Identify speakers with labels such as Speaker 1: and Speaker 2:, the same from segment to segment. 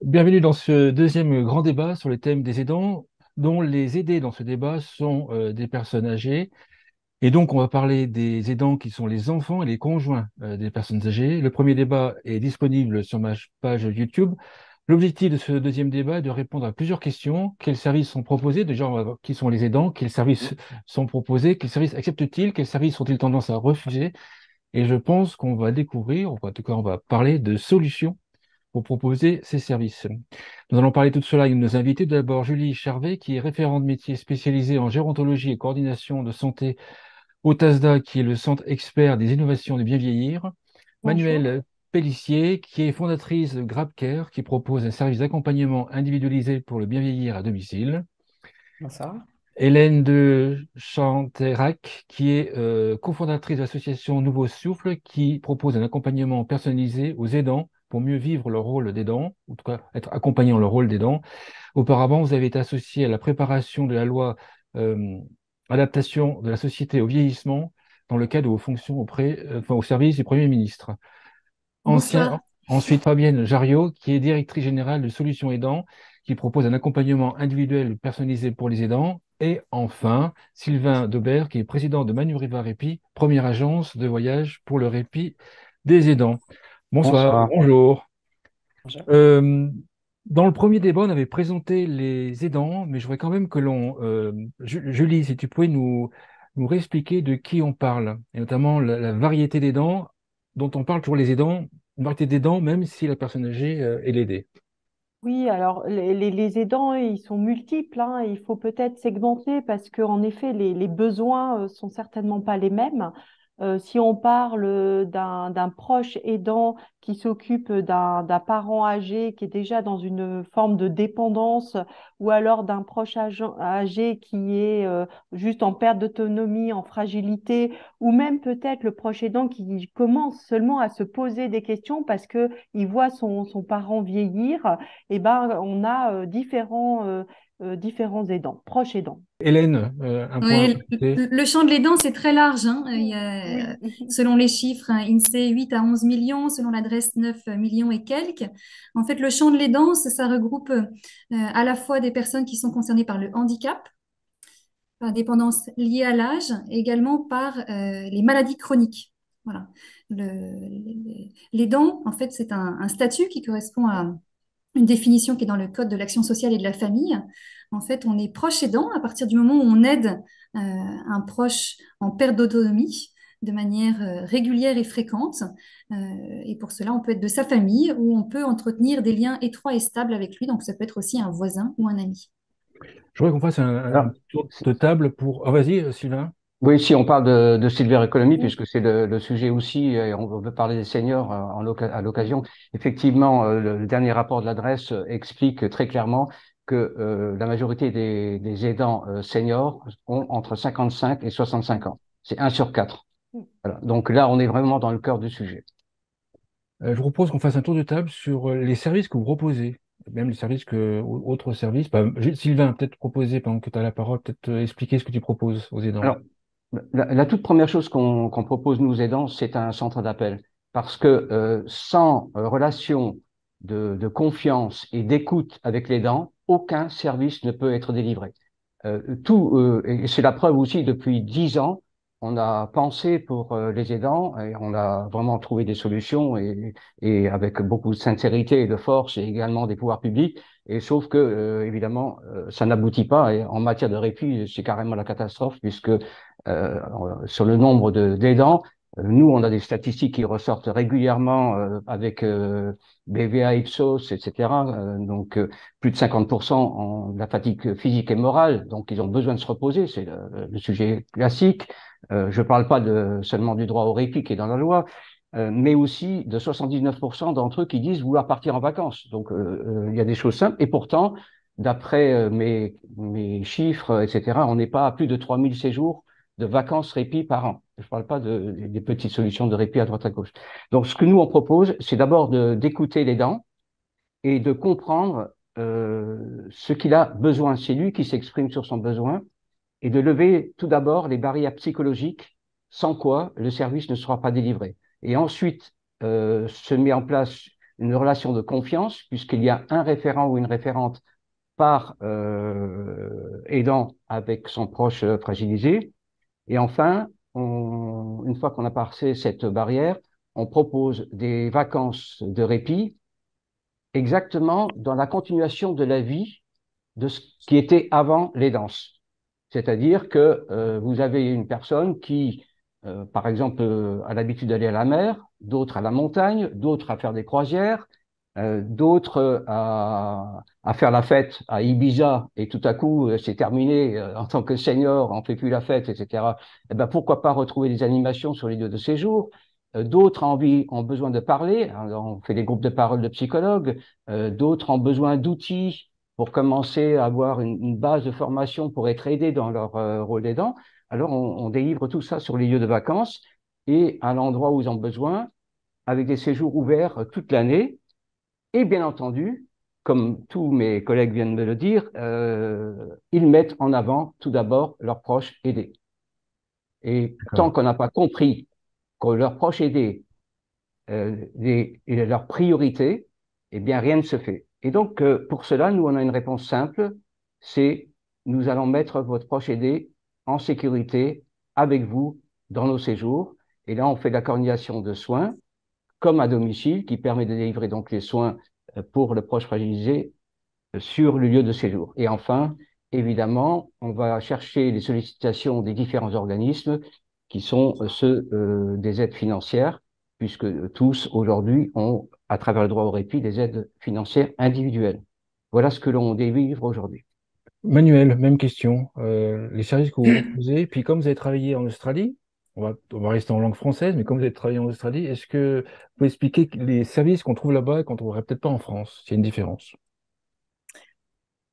Speaker 1: Bienvenue dans ce deuxième grand débat sur le thème des aidants, dont les aidés dans ce débat sont des personnes âgées. Et donc, on va parler des aidants qui sont les enfants et les conjoints des personnes âgées. Le premier débat est disponible sur ma page YouTube. L'objectif de ce deuxième débat est de répondre à plusieurs questions. Quels services sont proposés? Déjà, on va voir qui sont les aidants? Quels services sont proposés? Quels services acceptent-ils? Quels services ont-ils tendance à refuser? Et je pense qu'on va découvrir, ou en tout cas, on va parler de solutions pour proposer ces services. Nous allons parler de tout cela avec nos invités. D'abord, Julie Charvet, qui est référente de métier spécialisée en gérontologie et coordination de santé au TASDA, qui est le centre expert des innovations du bien vieillir.
Speaker 2: Bonjour.
Speaker 1: Manuelle Pellissier, qui est fondatrice de GrabCare, qui propose un service d'accompagnement individualisé pour le bien vieillir à domicile.
Speaker 2: Bonsoir.
Speaker 1: Hélène de Chanterac, qui est cofondatrice de l'association Nouveau Souffle, qui propose un accompagnement personnalisé aux aidants pour mieux vivre leur rôle d'aidant, ou en tout cas être accompagné dans leur rôle d'aidant. Auparavant, vous avez été associé à la préparation de la loi euh, adaptation de la société au vieillissement dans le cadre de vos fonctions au service du Premier ministre. Ancien,
Speaker 3: Bonsoir.
Speaker 1: ensuite, Fabienne Jariot, qui est directrice générale de Solutions Aidants, qui propose un accompagnement individuel personnalisé pour les aidants. Et enfin, Sylvain Daubert, qui est président de Manuriva Répit, première agence de voyage pour le répit des aidants. Bonsoir,
Speaker 2: Bonsoir.
Speaker 1: bonjour.
Speaker 2: Bonjour.
Speaker 1: Euh, Dans le premier débat, on avait présenté les aidants, mais je voudrais quand même que Julie, si tu pouvais nous réexpliquer de qui on parle, et notamment la variété d'aidants dont on parle pour les aidants, une variété d'aidants, même si la personne âgée est l'aidée.
Speaker 2: Oui, alors les aidants, ils sont multiples, hein. Il faut peut-être segmenter parce qu'en effet, les besoins sont certainement pas les mêmes. Si on parle d'un proche aidant qui s'occupe d'un parent âgé qui est déjà dans une forme de dépendance, ou alors d'un proche âgé qui est juste en perte d'autonomie, en fragilité, ou même peut-être le proche aidant qui commence seulement à se poser des questions parce que il voit son parent vieillir, eh ben, on a différents aidants, proches aidants.
Speaker 1: Hélène, un point à
Speaker 3: Oui,
Speaker 1: ajouter.
Speaker 3: le champ de l'aidant, c'est très large, hein. Il y a,
Speaker 2: Oui.
Speaker 3: selon les chiffres, hein, INSEE 8 à 11 millions, selon l'adresse 9 millions et quelques. En fait, le champ de l'aidant, ça regroupe à la fois des personnes qui sont concernées par le handicap, par dépendance liée à l'âge, et également par les maladies chroniques. Voilà. L'aidant, en fait, c'est un statut qui correspond à une définition qui est dans le Code de l'action sociale et de la famille. En fait, on est proche aidant à partir du moment où on aide un proche en perte d'autonomie de manière régulière et fréquente. Euh, et pour cela, on peut être de sa famille ou on peut entretenir des liens étroits et stables avec lui. Donc, ça peut être aussi un voisin ou un ami.
Speaker 1: Je voudrais qu'on fasse un
Speaker 2: Alors,
Speaker 1: tour de table pour... Ah, vas-y, Sylvain.
Speaker 2: oui, si on parle de Silver Economy,
Speaker 3: Oui.
Speaker 2: puisque c'est le sujet aussi, et on veut parler des seniors à l'occasion, effectivement, le dernier rapport de l'adresse explique très clairement que la majorité des aidants seniors ont entre 55 et 65 ans. C'est un sur 4. Voilà. Donc là, on est vraiment dans le cœur du sujet.
Speaker 1: Je vous propose qu'on fasse un tour de table sur les services que vous proposez, même les services autres services. Bah, Sylvain, peut-être proposer, pendant que tu as la parole, peut-être expliquer ce que tu proposes aux aidants.
Speaker 2: Alors, la toute première chose qu'on propose, nous aidants, c'est un centre d'appel. Parce que sans relation de confiance et d'écoute avec l'aidant, aucun service ne peut être délivré. Et c'est la preuve aussi, depuis 10 ans, on a pensé pour les aidants et on a vraiment trouvé des solutions et avec beaucoup de sincérité et de force et également des pouvoirs publics. Et sauf que, évidemment, ça n'aboutit pas. Et en matière de répit, c'est carrément la catastrophe puisque sur le nombre d'aidants, nous, on a des statistiques qui ressortent régulièrement avec BVA, Ipsos, etc. Donc, plus de 50% en de la fatigue physique et morale. Donc, ils ont besoin de se reposer. C'est le sujet classique. Je ne parle pas seulement du droit au répit qui est dans la loi, mais aussi de 79% d'entre eux qui disent vouloir partir en vacances. Donc, il y a des choses simples. Et pourtant, d'après mes chiffres, etc., on n'est pas à plus de 3000 séjours de vacances répit par an. Je ne parle pas des petites solutions de répit à droite à gauche. Donc, ce que nous, on propose, c'est d'abord d'écouter les dents et de comprendre ce qu'il a besoin. C'est lui qui s'exprime sur son besoin et de lever tout d'abord les barrières psychologiques, sans quoi le service ne sera pas délivré. Et ensuite, se met en place une relation de confiance, puisqu'il y a un référent ou une référente par aidant avec son proche fragilisé. Et enfin, une fois qu'on a passé cette barrière, on propose des vacances de répit exactement dans la continuation de la vie de ce qui était avant les danses. C'est-à-dire que vous avez une personne qui, par exemple, a l'habitude d'aller à la mer, d'autres à la montagne, d'autres à faire des croisières, d'autres à faire la fête à Ibiza, et tout à coup, c'est terminé, en tant que senior, on fait plus la fête, etc. Eh ben, pourquoi pas retrouver des animations sur les lieux de séjour? D'autres ont besoin de parler, alors on fait des groupes de parole de psychologues, d'autres ont besoin d'outils pour commencer à avoir une base de formation pour être aidés dans leur rôle d'aidant. Alors, on délivre tout ça sur les lieux de vacances et à l'endroit où ils ont besoin, avec des séjours ouverts toute l'année. Et bien entendu, comme tous mes collègues viennent de me le dire, ils mettent en avant tout d'abord leurs proches aidés. Et tant
Speaker 1: D'accord.
Speaker 2: qu'on n'a pas compris que leurs proches aidés et leurs priorités, eh bien, rien ne se fait. Et donc, pour cela, nous, on a une réponse simple, c'est nous allons mettre votre proche aidé en sécurité avec vous dans nos séjours. Et là, on fait la coordination de soins, comme à domicile, qui permet de délivrer donc les soins pour le proche fragilisé sur le lieu de séjour. Et enfin, évidemment, on va chercher les sollicitations des différents organismes qui sont ceux des aides financières, puisque tous aujourd'hui ont, à travers le droit au répit, des aides financières individuelles. Voilà ce que l'on délivre aujourd'hui.
Speaker 1: Manuel, même question. Les services que vous proposez, puis comme vous avez travaillé en Australie, on va rester en langue française, mais comme vous avez travaillé en Australie, est-ce que vous pouvez expliquer les services qu'on trouve là-bas et qu'on ne trouverait peut-être pas en France, s'il y a une différence?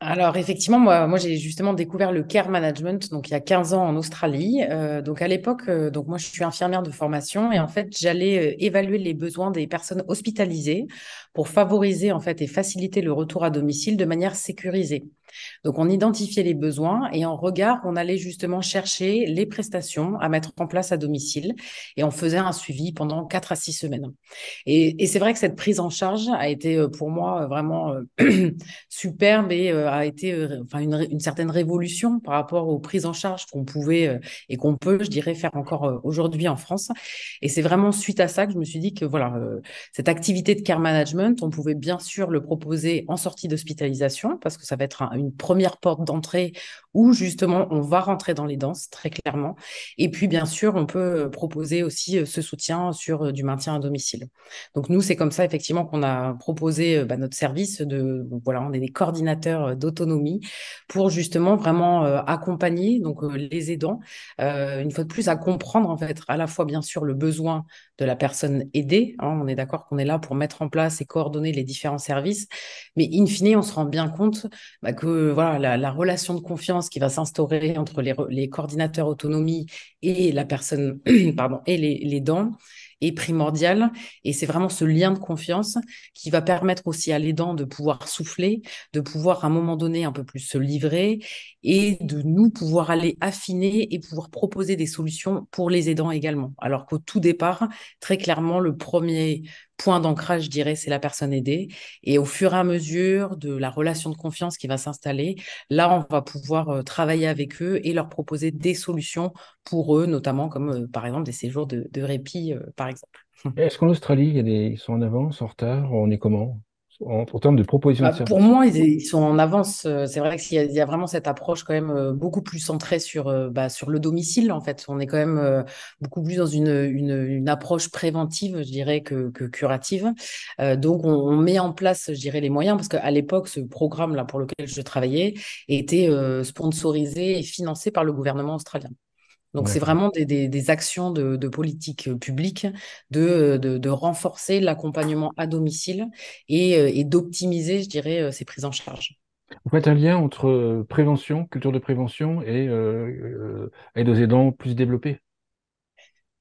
Speaker 4: Alors effectivement, moi j'ai justement découvert le care management donc il y a 15 ans en Australie. Donc à l'époque, donc moi je suis infirmière de formation et en fait j'allais évaluer les besoins des personnes hospitalisées pour favoriser en fait et faciliter le retour à domicile de manière sécurisée. Donc on identifiait les besoins et en regard on allait justement chercher les prestations à mettre en place à domicile et on faisait un suivi pendant 4 à 6 semaines. Et c'est vrai que cette prise en charge a été pour moi vraiment superbe et a été enfin une certaine révolution par rapport aux prises en charge qu'on pouvait et qu'on peut, je dirais, faire encore aujourd'hui en France. Et c'est vraiment suite à ça que je me suis dit que voilà, cette activité de care management, on pouvait bien sûr le proposer en sortie d'hospitalisation parce que ça va être une première porte d'entrée où justement on va rentrer dans les danses très clairement. Et puis bien sûr, on peut proposer aussi ce soutien sur du maintien à domicile. Donc nous, c'est comme ça effectivement qu'on a proposé notre service de donc, voilà, on est des coordinateurs d'autonomie pour justement vraiment accompagner donc les aidants une fois de plus à comprendre en fait à la fois bien sûr le besoin de la personne aidée, hein, on est d'accord qu'on est là pour mettre en place et coordonner les différents services, mais in fine, on se rend bien compte que voilà la relation de confiance qui va s'instaurer entre les coordinateurs autonomie et la personne pardon et les aidants est primordial. Et c'est vraiment ce lien de confiance qui va permettre aussi à l'aidant de pouvoir souffler, de pouvoir à un moment donné un peu plus se livrer et de nous pouvoir aller affiner et pouvoir proposer des solutions pour les aidants également. Alors qu'au tout départ, très clairement, le premier point d'ancrage, je dirais, c'est la personne aidée. Et au fur et à mesure de la relation de confiance qui va s'installer, là, on va pouvoir travailler avec eux et leur proposer des solutions pour eux, notamment comme par exemple des séjours de répit, par exemple.
Speaker 1: Est-ce qu'en Australie, ils sont en avance, en retard, on est comment? En termes de proposition de
Speaker 4: Pour
Speaker 1: services.
Speaker 4: moi, ils sont en avance. C'est vrai qu'il y a vraiment cette approche quand même beaucoup plus centrée sur le domicile. En fait, on est quand même beaucoup plus dans une approche préventive, je dirais, que curative. Donc, on met en place, je dirais, les moyens parce qu'à l'époque, ce programme-là pour lequel je travaillais était sponsorisé et financé par le gouvernement australien. Donc, c'est
Speaker 1: D'accord.
Speaker 4: vraiment des actions de politique publique de renforcer l'accompagnement à domicile et d'optimiser, je dirais, ces prises en charge.
Speaker 1: Vous faites un lien entre prévention, culture de prévention et aide aux aidants plus développée,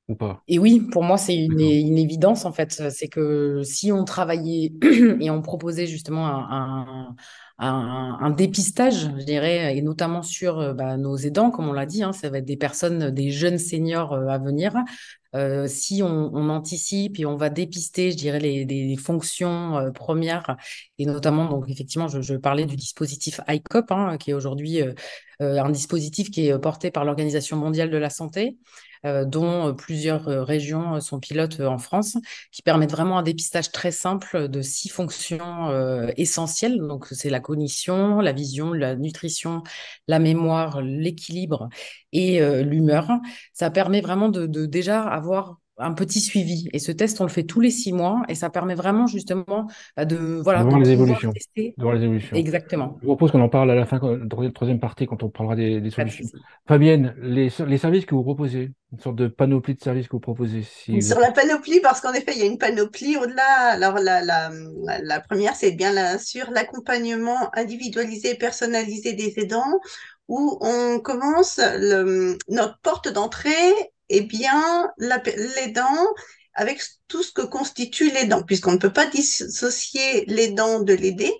Speaker 1: ou pas?
Speaker 4: Et oui, pour moi, c'est
Speaker 1: D'accord.
Speaker 4: une évidence, en fait. C'est que si on travaillait et on proposait justement un dépistage, je dirais, et notamment sur nos aidants, comme on l'a dit, hein, ça va être des personnes, des jeunes seniors à venir. Si on anticipe et on va dépister, je dirais, les fonctions premières, et notamment, donc effectivement, je parlais du dispositif ICOP, hein, qui est aujourd'hui un dispositif qui est porté par l'Organisation mondiale de la santé, dont plusieurs régions sont pilotes en France, qui permettent vraiment un dépistage très simple de 6 fonctions essentielles. Donc, c'est la cognition, la vision, la nutrition, la mémoire, l'équilibre et l'humeur. Ça permet vraiment de déjà avoir un petit suivi. Et ce test, on le fait tous les 6 mois et ça permet vraiment justement
Speaker 1: De
Speaker 4: voilà, de
Speaker 1: voir les
Speaker 4: pouvoir
Speaker 1: évolutions.
Speaker 4: tester.
Speaker 1: De voir les évolutions.
Speaker 4: Exactement.
Speaker 1: Je vous propose qu'on en parle à la fin, troisième partie, quand on parlera des
Speaker 4: Pas de
Speaker 1: solutions.
Speaker 4: souci.
Speaker 1: Fabienne, les services que vous proposez, une sorte de panoplie de services que vous proposez, si vous
Speaker 5: Sur
Speaker 1: êtes...
Speaker 5: la panoplie, parce qu'en effet, il y a une panoplie au-delà. Alors, la première, c'est bien sûr l'accompagnement individualisé et personnalisé des aidants, où on commence notre porte d'entrée, et bien, l'aidant avec tout ce que constitue l'aidant, puisqu'on ne peut pas dissocier l'aidant de l'aider.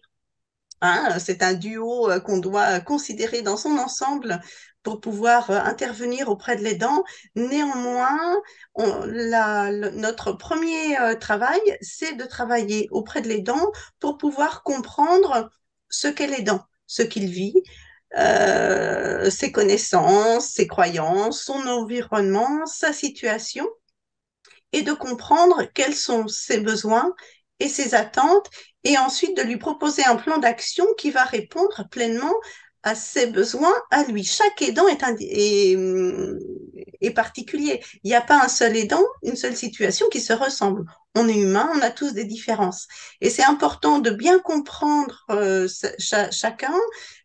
Speaker 5: Hein, c'est un duo qu'on doit considérer dans son ensemble pour pouvoir intervenir auprès de l'aidant. Néanmoins, notre premier travail, c'est de travailler auprès de l'aidant pour pouvoir comprendre ce qu'est l'aidant, ce qu'il vit, ses connaissances, ses croyances, son environnement, sa situation, et de comprendre quels sont ses besoins et ses attentes, et ensuite de lui proposer un plan d'action qui va répondre pleinement à ses besoins à lui. Chaque aidant est particulier. Il n'y a pas un seul aidant, une seule situation qui se ressemble. On est humain, on a tous des différences. Et c'est important de bien comprendre chacun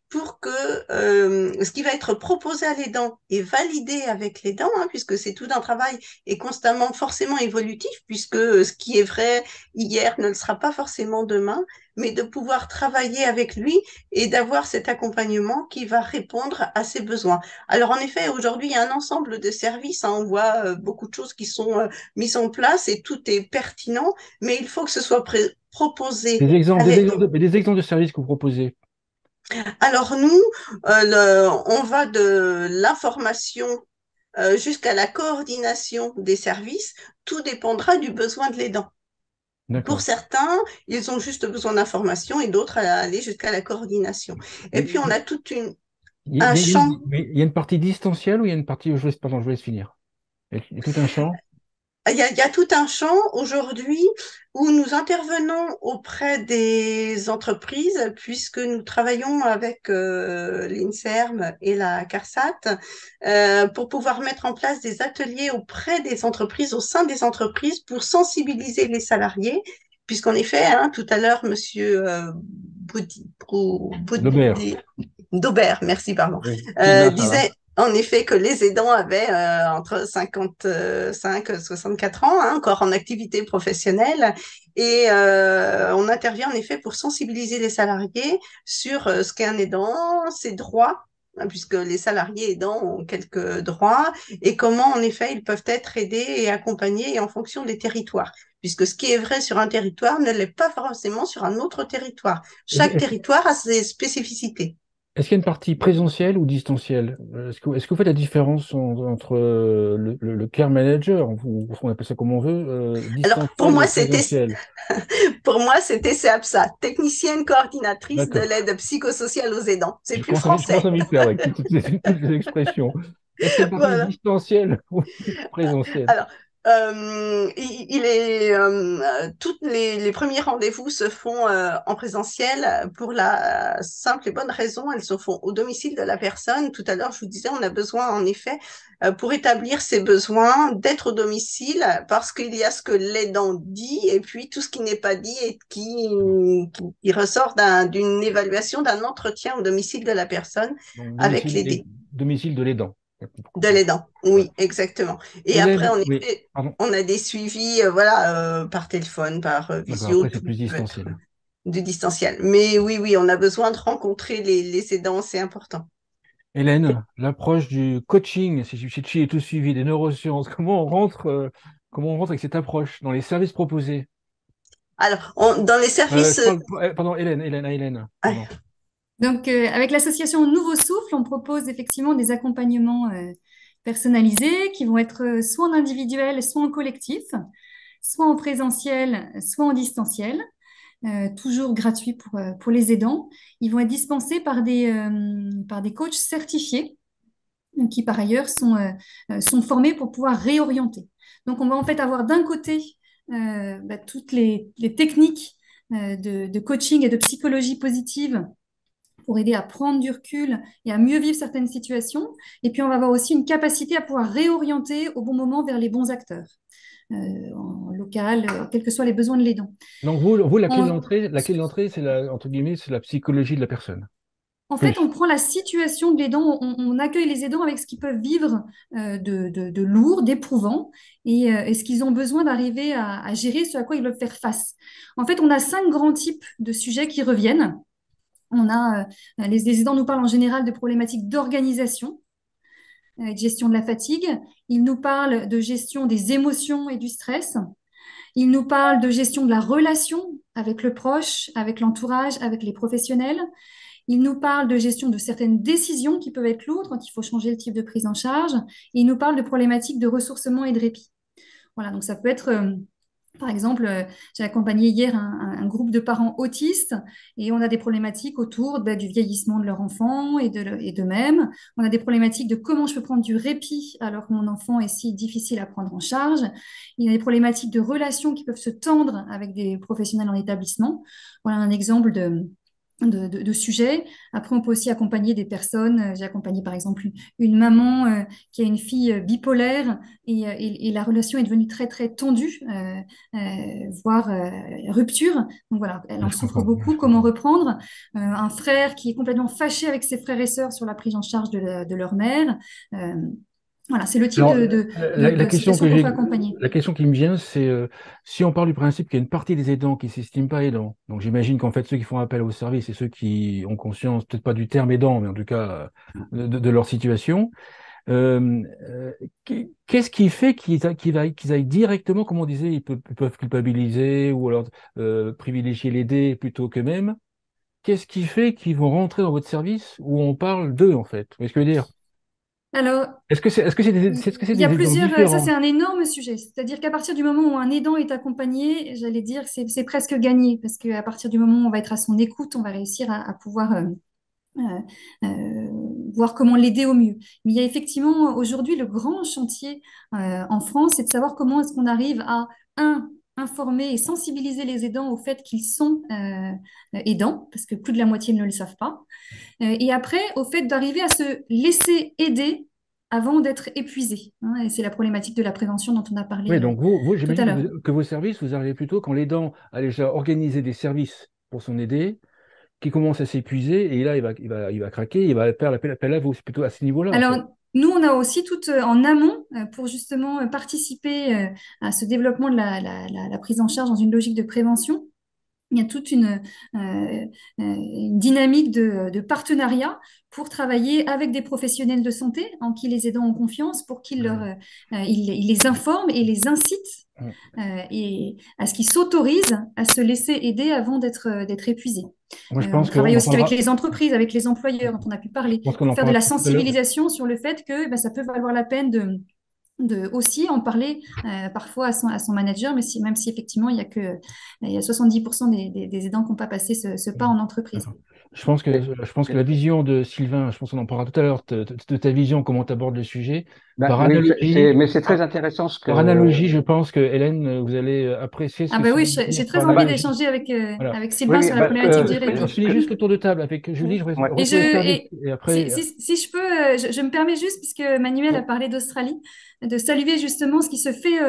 Speaker 5: pour que ce qui va être proposé à l'aidant est validé avec l'aidant, hein, puisque c'est tout un travail et constamment forcément évolutif, puisque ce qui est vrai hier ne le sera pas forcément demain, mais de pouvoir travailler avec lui et d'avoir cet accompagnement qui va répondre à ses besoins. Alors en effet, aujourd'hui, il y a un ensemble de services, hein, on voit beaucoup de choses qui sont mises en place et tout est pertinent, mais il faut que ce soit proposé à l'aidant.
Speaker 1: Des exemples de services que vous proposez.
Speaker 5: Alors nous, on va de l'information jusqu'à la coordination des services. Tout dépendra du besoin de l'aidant. Pour
Speaker 1: D'accord.
Speaker 5: certains, ils ont juste besoin d'information et d'autres à aller jusqu'à la coordination. Et puis, on a un champ.
Speaker 1: Il y a une partie distancielle ou il y a une partie... Pardon, je vous laisse finir. Il y a tout un champ.
Speaker 5: Il y a tout un champ aujourd'hui où nous intervenons auprès des entreprises, puisque nous travaillons avec l'INSERM et la CARSAT pour pouvoir mettre en place des ateliers auprès des entreprises, au sein des entreprises, pour sensibiliser les salariés, puisqu'en effet, hein, tout à l'heure, Monsieur
Speaker 1: Daubert.
Speaker 5: Daubert, merci, pardon,
Speaker 2: Oui, Tina, ça va.
Speaker 5: disait en effet que les aidants avaient entre 55 et 64 ans, hein, encore en activité professionnelle, et on intervient en effet pour sensibiliser les salariés sur ce qu'est un aidant, ses droits, hein, puisque les salariés aidants ont quelques droits, et comment en effet ils peuvent être aidés et accompagnés en fonction des territoires. Puisque ce qui est vrai sur un territoire ne l'est pas forcément sur un autre territoire. Chaque territoire a ses spécificités.
Speaker 1: Est-ce qu'il y a une partie présentielle ou distancielle? Est-ce que vous faites la différence entre le care manager, on appelle ça comme on veut,
Speaker 5: Alors,
Speaker 1: distanciel et présentiel?
Speaker 5: pour moi, c'était CEAPSA, technicienne coordinatrice de
Speaker 1: D'accord.
Speaker 5: l'aide psychosociale aux aidants. C'est plus
Speaker 1: Je commence
Speaker 5: français.
Speaker 1: à m'y perdre avec toutes les expressions. Est-ce qu'il y a une partie
Speaker 5: Voilà.
Speaker 1: distancielle ou présentielle?
Speaker 5: Alors, toutes les premiers rendez-vous se font en présentiel pour la simple et bonne raison, elles se font au domicile de la personne. Tout à l'heure, je vous disais, on a besoin en effet, pour établir ses besoins, d'être au domicile parce qu'il y a ce que l'aidant dit et puis tout ce qui n'est pas dit et qui ressort d'une évaluation, d'un entretien au domicile de la personne
Speaker 1: Donc,
Speaker 5: avec l'aidé.
Speaker 1: domicile de l'aidant.
Speaker 5: De l'aidant, oui, exactement. Et après,
Speaker 1: Hélène,
Speaker 5: en
Speaker 1: oui,
Speaker 5: effet,
Speaker 1: pardon.
Speaker 5: on a des suivis, voilà, par téléphone, par
Speaker 1: D'accord,
Speaker 5: visio,
Speaker 1: après c'est
Speaker 5: tout
Speaker 1: plus
Speaker 5: peut être
Speaker 1: distanciel.
Speaker 5: du distanciel. Mais oui, on a besoin de rencontrer les aidants, c'est important.
Speaker 1: Hélène, l'approche du coaching, si Chichi est tout suivi, des neurosciences, comment on rentre avec cette approche dans les services proposés?
Speaker 5: Alors, dans les services,
Speaker 1: Pardon, Hélène, pardon.
Speaker 3: Donc, avec l'association Nouveau Souffle, on propose effectivement des accompagnements personnalisés qui vont être soit en individuel, soit en collectif, soit en présentiel, soit en distanciel, toujours gratuit pour les aidants. Ils vont être dispensés par des coachs certifiés qui par ailleurs sont formés pour pouvoir réorienter. Donc on va en fait avoir d'un côté toutes les techniques de coaching et de psychologie positive pour aider à prendre du recul et à mieux vivre certaines situations. Et puis on va avoir aussi une capacité à pouvoir réorienter au bon moment vers les bons acteurs, en local, quels que soient les besoins de l'aidant.
Speaker 1: Donc vous la clé
Speaker 3: En,
Speaker 1: de l'entrée, c'est entre guillemets, c'est la psychologie de la personne.
Speaker 3: En fait,
Speaker 1: Plus.
Speaker 3: on prend la situation de l'aidant, on accueille les aidants avec ce qu'ils peuvent vivre de lourd, d'éprouvant, et ce qu'ils ont besoin d'arriver à gérer, ce à quoi ils doivent faire face. En fait, on a 5 grands types de sujets qui reviennent. On a, les aidants nous parlent en général de problématiques d'organisation, de gestion de la fatigue. Ils nous parlent de gestion des émotions et du stress. Ils nous parlent de gestion de la relation avec le proche, avec l'entourage, avec les professionnels. Il nous parle de gestion de certaines décisions qui peuvent être lourdes quand il faut changer le type de prise en charge. Et il nous parle de problématiques de ressourcement et de répit. Voilà, donc ça peut être, par exemple, j'ai accompagné hier un groupe de parents autistes et on a des problématiques autour du vieillissement de leur enfant et d'eux-mêmes. On a des problématiques de comment je peux prendre du répit alors que mon enfant est si difficile à prendre en charge. Il y a des problématiques de relations qui peuvent se tendre avec des professionnels en établissement. Voilà un exemple de sujets. Après, on peut aussi accompagner des personnes. J'ai accompagné par exemple une maman qui a une fille bipolaire et la relation est devenue très très tendue, voire rupture. Donc voilà, elle en
Speaker 1: Je
Speaker 3: souffre
Speaker 1: comprends.
Speaker 3: beaucoup.
Speaker 1: Je
Speaker 3: Comment
Speaker 1: comprends.
Speaker 3: reprendre? Un frère qui est complètement fâché avec ses frères et sœurs sur la prise en charge de leur mère. Euh, voilà, c'est le type
Speaker 1: Alors,
Speaker 3: de situation qu'on peut accompagner.
Speaker 1: la question qui me vient, c'est si on part du principe qu'il y a une partie des aidants qui s'estiment pas aidants, donc j'imagine qu'en fait ceux qui font appel au service et ceux qui ont conscience, peut-être pas du terme aidant, mais en tout cas de leur situation, euh, euh, qu'est-ce qui fait qu'ils aillent directement, comme on disait, ils peuvent culpabiliser ou alors privilégier l'aider plutôt qu'eux-mêmes. Qu'est-ce qui fait qu'ils vont rentrer dans votre service où on parle d'eux en fait? Vous voyez ce que je veux dire?
Speaker 3: Alors,
Speaker 1: Est-ce que c'est
Speaker 3: il y a
Speaker 1: des aidants
Speaker 3: plusieurs, ça c'est
Speaker 1: différents?
Speaker 3: un énorme sujet. C'est-à-dire qu'à partir du moment où un aidant est accompagné, j'allais dire que c'est presque gagné, parce qu'à partir du moment où on va être à son écoute, on va réussir à pouvoir euh, euh, voir comment l'aider au mieux. Mais il y a effectivement aujourd'hui le grand chantier en France, c'est de savoir comment est-ce qu'on arrive à, informer et sensibiliser les aidants au fait qu'ils sont aidants, parce que plus de la moitié ne le savent pas. Et après, au fait d'arriver à se laisser aider avant d'être épuisé, hein, et c'est la problématique de la prévention dont on a
Speaker 1: Oui,
Speaker 3: parlé
Speaker 1: donc
Speaker 3: tout à
Speaker 1: j'imagine
Speaker 3: l'heure.
Speaker 1: que vos services, vous arrivez plutôt quand l'aidant a déjà organisé des services pour son aidé, qui commence à s'épuiser, et là, il va craquer, il va faire l'appel à vous. C'est plutôt à ce niveau-là, en
Speaker 3: Alors,
Speaker 1: fait.
Speaker 3: nous, on a aussi tout en amont pour justement participer à ce développement de la prise en charge dans une logique de prévention. Il y a toute une dynamique de partenariat pour travailler avec des professionnels de santé en qui les aidants ont confiance, pour
Speaker 1: Ouais.
Speaker 3: ils les informent et les incitent
Speaker 1: Ouais.
Speaker 3: et à ce qu'ils s'autorisent à se laisser aider avant d'être épuisés.
Speaker 1: Moi, je
Speaker 3: On
Speaker 1: pense
Speaker 3: travaille
Speaker 1: qu'on en
Speaker 3: aussi avec
Speaker 1: parlera,
Speaker 3: les entreprises, avec les employeurs dont on a pu parler,
Speaker 1: je pense qu'on
Speaker 3: pour
Speaker 1: en
Speaker 3: faire de
Speaker 1: parlera
Speaker 3: la
Speaker 1: tout à l'heure.
Speaker 3: sensibilisation sur le fait que ça peut valoir la peine de aussi en parler parfois à son manager, mais même si effectivement il y a 70% des aidants qui n'ont pas passé ce pas en entreprise.
Speaker 1: D'accord. Je pense que la vision de Sylvain, je pense qu'on en parlera tout à l'heure, de ta vision, comment tu abordes le sujet.
Speaker 2: Ben
Speaker 1: Par
Speaker 2: oui,
Speaker 1: analogie,
Speaker 2: mais c'est très intéressant ce
Speaker 1: par
Speaker 2: que.
Speaker 1: analogie, je pense que Hélène, vous allez apprécier ce
Speaker 3: Ah
Speaker 1: que
Speaker 3: bah
Speaker 1: ça
Speaker 3: oui,
Speaker 1: veut
Speaker 3: j'ai
Speaker 1: dire
Speaker 3: très
Speaker 1: par
Speaker 3: envie
Speaker 1: analogie.
Speaker 3: d'échanger
Speaker 1: Voilà.
Speaker 3: avec
Speaker 2: Oui,
Speaker 3: Sylvain
Speaker 2: oui,
Speaker 3: sur la
Speaker 2: parce
Speaker 3: problématique
Speaker 2: que
Speaker 3: du répit.
Speaker 1: On finit juste le tour de table avec Julie, je
Speaker 2: ouais.
Speaker 3: Et,
Speaker 1: retrouve le service. Et après,
Speaker 3: si je peux, je me permets juste, puisque Manuel a parlé d'Australie, de saluer justement ce qui se fait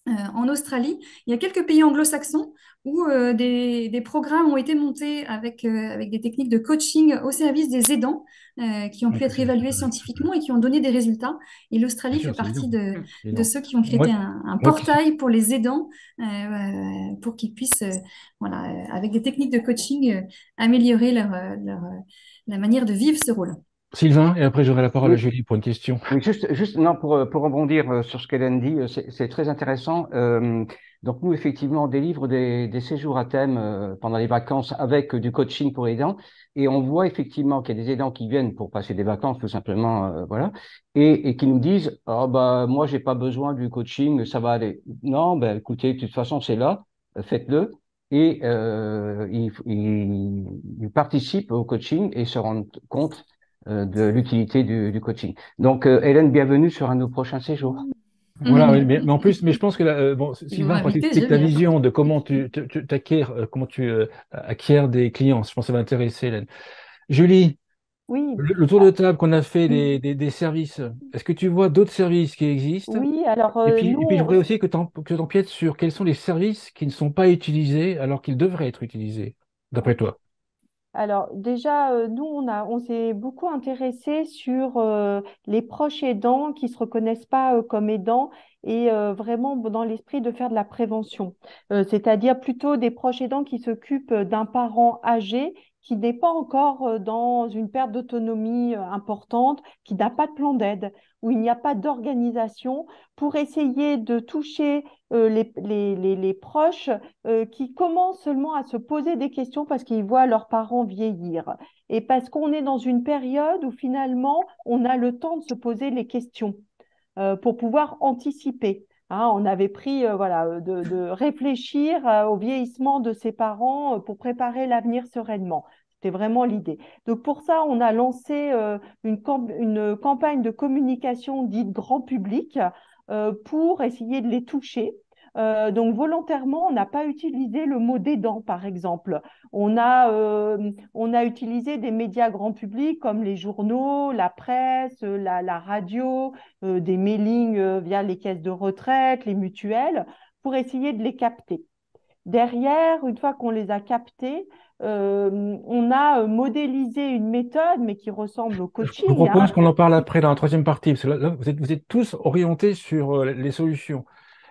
Speaker 3: en Australie. Il y a quelques pays anglo-saxons où des programmes ont été montés avec des techniques de coaching au service des aidants qui ont pu être évalués scientifiquement et qui ont donné des résultats. Et
Speaker 1: bien
Speaker 3: l'Australie fait
Speaker 1: sûr, c'est
Speaker 3: partie
Speaker 1: évident.
Speaker 3: de
Speaker 1: Évident.
Speaker 3: ceux qui ont créé
Speaker 1: Moi,
Speaker 3: un
Speaker 1: moi qui suis
Speaker 3: portail pour les aidants pour qu'ils puissent, voilà, avec des techniques de coaching, améliorer la manière de vivre ce rôle.
Speaker 1: Sylvain, et après j'aurai la parole à
Speaker 2: Oui,
Speaker 1: Julie pour une question.
Speaker 2: oui, juste non, pour rebondir sur ce qu'Hélène dit, c'est très intéressant. Donc nous, effectivement, on délivre des séjours à thème pendant les vacances avec du coaching pour aidants. Et on voit effectivement qu'il y a des aidants qui viennent pour passer des vacances, tout simplement, voilà, et qui nous disent, oh, bah, moi, j'ai pas besoin du coaching, ça va aller. Non, ben, écoutez, de toute façon, c'est là, faites-le. Et ils participent au coaching et se rendent compte de l'utilité du coaching. Donc, Hélène, bienvenue sur un de nos prochains séjours.
Speaker 1: Voilà, oui, mais en plus, mais je pense que bon,
Speaker 3: Ils m'ont
Speaker 1: Sylvain, quand tu
Speaker 3: invité, je
Speaker 1: expliques ta
Speaker 3: viens.
Speaker 1: vision de comment tu t'acquiers, comment tu acquiers des clients, je pense que ça va intéresser Hélène. Julie,
Speaker 6: Oui,
Speaker 1: le tour de table qu'on a fait
Speaker 6: mm,
Speaker 1: des services, est-ce que tu vois d'autres services qui existent?
Speaker 6: oui. Alors
Speaker 1: Et puis je
Speaker 6: nous,
Speaker 1: voudrais aussi que tu empiètes sur quels sont les services qui ne sont pas utilisés alors qu'ils devraient être utilisés, d'après
Speaker 6: ok.
Speaker 1: toi.
Speaker 6: Alors déjà, nous, on s'est beaucoup intéressé sur les proches aidants qui se reconnaissent pas comme aidants et vraiment dans l'esprit de faire de la prévention. C'est-à-dire plutôt des proches aidants qui s'occupent d'un parent âgé qui n'est pas encore dans une perte d'autonomie importante, qui n'a pas de plan d'aide, où il n'y a pas d'organisation pour essayer de toucher les proches qui commencent seulement à se poser des questions parce qu'ils voient leurs parents vieillir et parce qu'on est dans une période où finalement on a le temps de se poser les questions pour pouvoir anticiper. Hein, on avait pris voilà, de réfléchir au vieillissement de ses parents pour préparer l'avenir sereinement. C'était vraiment l'idée. Donc pour ça, on a lancé une campagne de communication dite grand public pour essayer de les toucher. Donc volontairement, on n'a pas utilisé le mot d'aidant, par exemple. On a utilisé des médias grand public comme les journaux, la presse, la radio, des mailings via les caisses de retraite, les mutuelles, pour essayer de les capter. Derrière, une fois qu'on les a captés, on a modélisé une méthode, mais qui ressemble au
Speaker 1: Je vous
Speaker 6: coaching,
Speaker 1: propose
Speaker 6: hein.
Speaker 1: qu'on en parle après dans la troisième partie, parce que là, vous êtes tous orientés sur les solutions.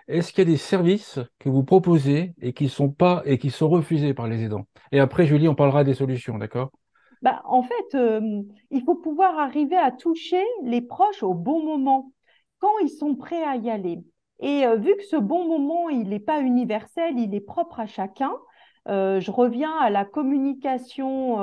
Speaker 1: Est-ce qu'il y a des services que vous proposez et qui sont pas et qui sont refusés par les aidants? Et après, Julie, on parlera des solutions, d'accord?
Speaker 6: Bah, en fait, il faut pouvoir arriver à toucher les proches au bon moment, quand ils sont prêts à y aller. Et vu que ce bon moment, il n'est pas universel, il est propre à chacun, je reviens à la communication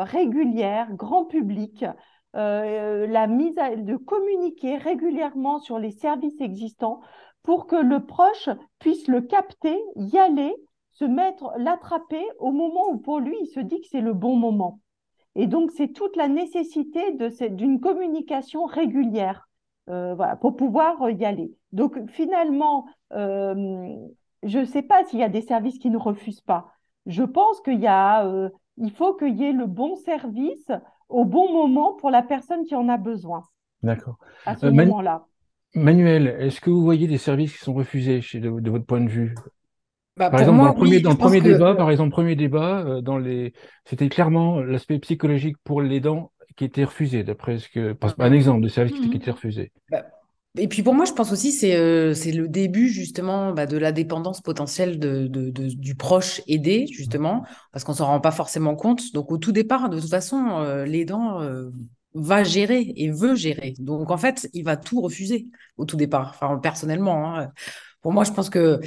Speaker 6: régulière, grand public, de communiquer régulièrement sur les services existants pour que le proche puisse le capter, y aller, se mettre, l'attraper au moment où pour lui, il se dit que c'est le bon moment. Et donc, c'est toute la nécessité d'une communication régulière voilà, pour pouvoir y aller. Donc, finalement, je ne sais pas s'il y a des services qui ne refusent pas. Je pense il faut qu'il y ait le bon service au bon moment pour la personne qui en a besoin
Speaker 1: D'accord.
Speaker 6: à ce
Speaker 1: Euh, Man-
Speaker 6: moment-là.
Speaker 1: Manuel, est-ce que vous voyez des services qui sont refusés de votre point de vue?
Speaker 4: Bah,
Speaker 1: Par
Speaker 4: pour
Speaker 1: exemple,
Speaker 4: moi, oui,
Speaker 1: dans
Speaker 4: je
Speaker 1: le
Speaker 4: pense
Speaker 1: premier
Speaker 4: que
Speaker 1: débat, par exemple, premier débat, c'était clairement l'aspect psychologique pour l'aidant qui était refusé, d'après ce que, un
Speaker 4: Mhm.
Speaker 1: exemple de service qui était
Speaker 3: Mhm.
Speaker 1: refusé.
Speaker 4: Bah, et puis pour moi, je pense aussi c'est le début justement de la dépendance potentielle du proche aidé justement parce qu'on s'en rend pas forcément compte. Donc au tout départ, de toute façon, l'aidant va gérer et veut gérer. Donc en fait, il va tout refuser au tout départ. Enfin personnellement, hein. Pour moi, je pense que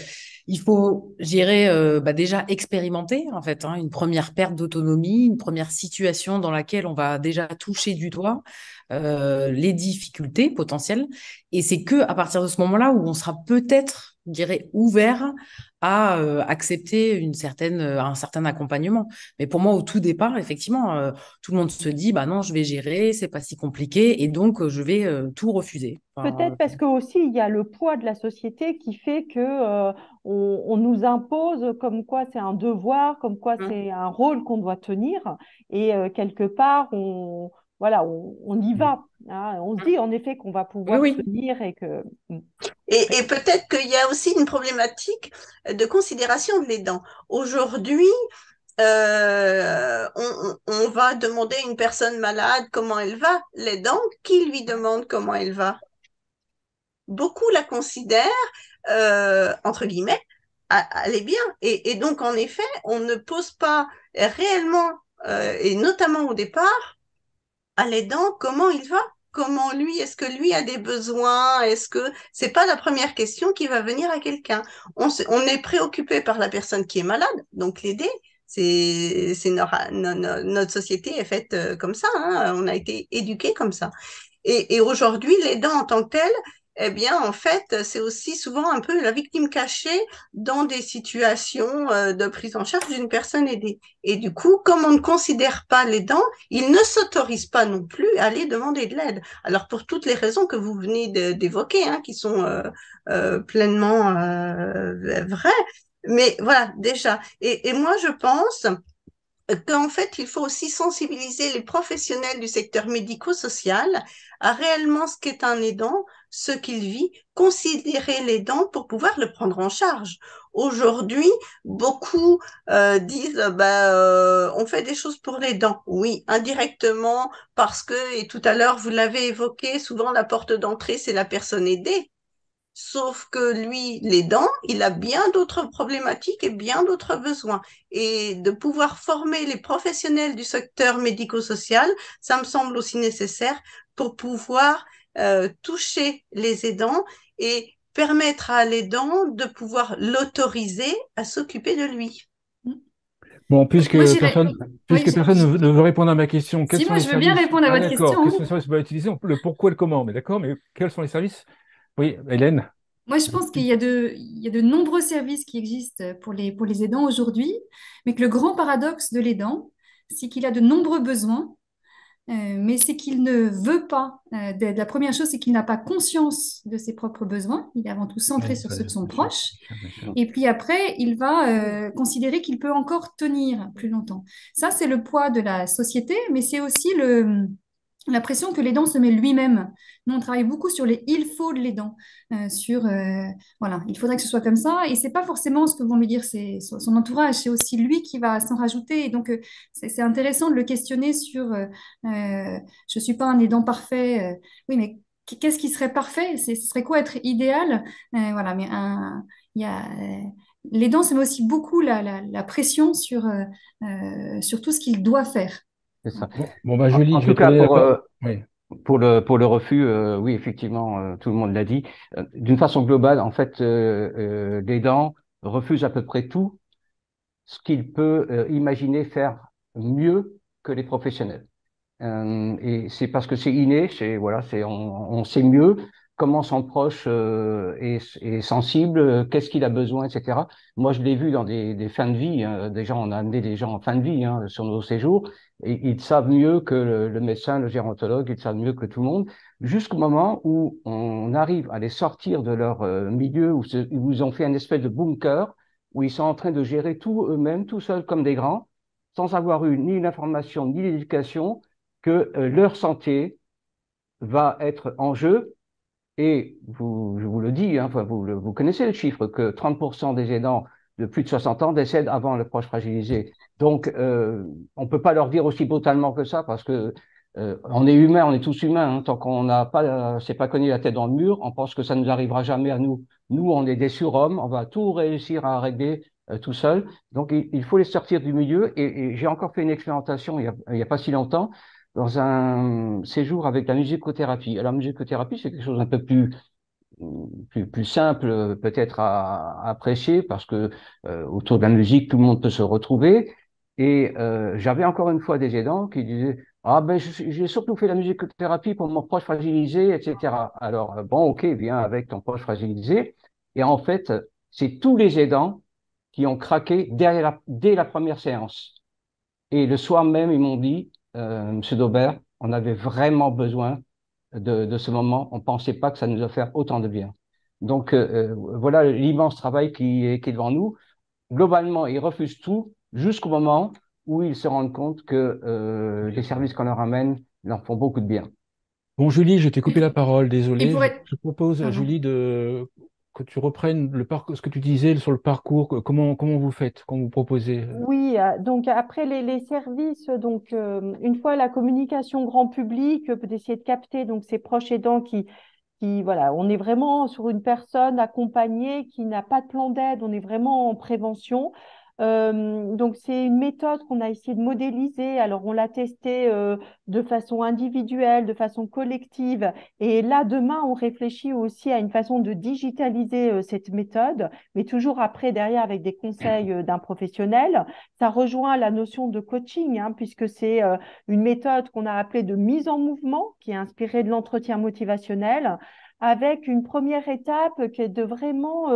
Speaker 4: il faut gérer, déjà expérimenter en fait une première perte d'autonomie, une première situation dans laquelle on va déjà toucher du doigt les difficultés potentielles. Et c'est que à partir de ce moment-là où on sera peut-être, je dirais, ouvert à accepter un certain accompagnement. Mais pour moi, au tout départ, effectivement, tout le monde se dit, bah non, je vais gérer, c'est pas si compliqué, et donc je vais tout refuser. Enfin,
Speaker 6: Peut-être parce que aussi il y a le poids de la société qui fait que on nous impose comme quoi c'est un devoir, comme quoi c'est un rôle qu'on doit tenir, et quelque part voilà on y va, hein. On se dit en effet qu'on va
Speaker 4: oui,
Speaker 6: pouvoir
Speaker 4: oui.
Speaker 6: tenir et que
Speaker 5: Et peut-être qu'il y a aussi une problématique de considération de l'aidant. Aujourd'hui, on va demander à une personne malade comment elle va. L'aidant, qui lui demande comment elle va? Beaucoup la considèrent, entre guillemets, elle est bien. Et donc, en effet, on ne pose pas réellement, et notamment au départ, à l'aidant comment il va, comment lui, est-ce que lui a des besoins, est-ce que c'est pas la première question qui va venir à quelqu'un. On est préoccupé par la personne qui est malade, donc l'aider. C'est notre société est faite comme ça, hein, on a été éduqué comme ça. Et aujourd'hui, l'aidant en tant que tel, eh bien, en fait, c'est aussi souvent un peu la victime cachée dans des situations de prise en charge d'une personne aidée. Et du coup, comme on ne considère pas l'aidant, il ne s'autorise pas non plus à aller demander de l'aide. Alors, pour toutes les raisons que vous venez d'évoquer, hein, qui sont pleinement vraies, mais voilà, déjà. Et moi, je pense qu'en fait, il faut aussi sensibiliser les professionnels du secteur médico-social à réellement ce qu'est un aidant, ce qu'il vit, considérer l'aidant pour pouvoir le prendre en charge. Aujourd'hui, beaucoup disent on fait des choses pour l'aidant. Oui, indirectement, parce que, et tout à l'heure, vous l'avez évoqué, souvent la porte d'entrée, c'est la personne aidée. Sauf que lui, l'aidant, il a bien d'autres problématiques et bien d'autres besoins. Et de pouvoir former les professionnels du secteur médico-social, ça me semble aussi nécessaire pour pouvoir toucher les aidants et permettre à l'aidant de pouvoir l'autoriser à s'occuper de lui.
Speaker 1: Bon,
Speaker 3: Moi, j'irais. Oui,
Speaker 1: puisque personne ne veut répondre à ma question, quels
Speaker 3: si,
Speaker 1: sont
Speaker 3: moi,
Speaker 1: les
Speaker 3: je veux bien
Speaker 1: services?
Speaker 3: répondre à
Speaker 1: Ah,
Speaker 3: votre
Speaker 1: d'accord,
Speaker 3: question,
Speaker 1: quels
Speaker 3: hein.
Speaker 1: sont les services qu'on va utiliser? Le pourquoi et le comment, mais d'accord, mais quels sont les services? Oui, Hélène.
Speaker 3: Moi, je pense il y a de nombreux services qui existent pour les aidants aujourd'hui, mais que le grand paradoxe de l'aidant, c'est qu'il a de nombreux besoins, mais c'est qu'il ne veut pas. La première chose, c'est qu'il n'a pas conscience de ses propres besoins. Il est avant tout centré
Speaker 1: Oui,
Speaker 3: sur
Speaker 1: ça,
Speaker 3: ceux de son
Speaker 1: bien sûr,
Speaker 3: proche.
Speaker 1: bien sûr, bien sûr.
Speaker 3: Et puis après, il va considérer qu'il peut encore tenir plus longtemps. Ça, c'est le poids de la société, mais c'est aussi la pression que l'aidant se met lui-même. Nous, on travaille beaucoup sur les il faut de l'aidant, voilà, il faudrait que ce soit comme ça. Et c'est pas forcément ce que vont lui dire son entourage, c'est aussi lui qui va s'en rajouter. Et donc, c'est intéressant de le questionner sur je suis pas un aidant parfait. Oui, mais qu'est-ce qui serait parfait? Ce serait quoi être idéal? Voilà, mais il y a. L'aidant, ça met aussi beaucoup la pression sur tout ce qu'il doit faire.
Speaker 2: C'est ça.
Speaker 1: Bon, bah,
Speaker 2: En,
Speaker 1: Julie,
Speaker 2: en
Speaker 1: je vais
Speaker 2: tout
Speaker 1: te
Speaker 2: cas,
Speaker 1: donner la parole. Oui.
Speaker 2: pour le refus, oui, effectivement, tout le monde l'a dit. D'une façon globale, en fait, l'aidant refuse à peu près tout ce qu'il peut imaginer faire mieux que les professionnels. Et c'est parce que c'est inné, on sait mieux comment son proche est sensible, qu'est-ce qu'il a besoin, etc. Moi, je l'ai vu dans des fins de vie, hein, des gens, on a amené des gens en fin de vie hein, sur nos séjours, et ils savent mieux que le médecin, le gérontologue, ils savent mieux que tout le monde, jusqu'au moment où on arrive à les sortir de leur milieu, où ils ont fait une espèce de bunker, où ils sont en train de gérer tout eux-mêmes, tout seuls comme des grands, sans avoir eu ni l'information ni l'éducation que leur santé va être en jeu. Et je vous le dis, hein, enfin, vous connaissez le chiffre, que 30% des aidants de plus de 60 ans décèdent avant le proche fragilisé. Donc, on ne peut pas leur dire aussi brutalement que ça, parce que on est humain, on est tous humains. Hein, tant qu'on n'a pas, c'est pas cogné la tête dans le mur, on pense que ça ne nous arrivera jamais à nous. Nous, on est des surhommes, on va tout réussir à régler tout seul. Donc, il faut les sortir du milieu. Et j'ai encore fait une expérimentation il y a pas si longtemps dans un séjour avec la musicothérapie. Alors, la musicothérapie, c'est quelque chose un peu plus simple peut-être à apprécier parce que autour de la musique, tout le monde peut se retrouver. Et j'avais encore une fois des aidants qui disaient, ah ben j'ai surtout fait la musicothérapie pour mon proche fragilisé, etc. Alors bon, ok, viens avec ton proche fragilisé. Et en fait, c'est tous les aidants qui ont craqué dès la première séance. Et le soir même, ils m'ont dit, Monsieur Daubert, on avait vraiment besoin de ce moment. On pensait pas que ça nous a fait autant de bien. Donc voilà l'immense travail qui est devant nous. Globalement, ils refusent tout jusqu'au moment où ils se rendent compte que les services qu'on leur amène leur font beaucoup de bien.
Speaker 1: Bon, Julie, je t'ai coupé la parole,
Speaker 3: Et
Speaker 1: désolé.
Speaker 3: pour être.
Speaker 1: Je propose,
Speaker 3: Pardon.
Speaker 1: Julie, que tu reprennes ce que tu disais sur le parcours. Comment vous faites, comment vous proposez.
Speaker 6: Oui, donc après les services, donc une fois la communication grand public, peut essayer de capter donc ces proches aidants qui voilà, on est vraiment sur une personne accompagnée qui n'a pas de plan d'aide, on est vraiment en prévention. Donc, c'est une méthode qu'on a essayé de modéliser. Alors, on l'a testée de façon individuelle, de façon collective. Et là, demain, on réfléchit aussi à une façon de digitaliser cette méthode, mais toujours après, derrière, avec des conseils d'un professionnel. Ça rejoint la notion de coaching, hein, puisque c'est une méthode qu'on a appelée de mise en mouvement, qui est inspirée de l'entretien motivationnel, avec une première étape qui est de vraiment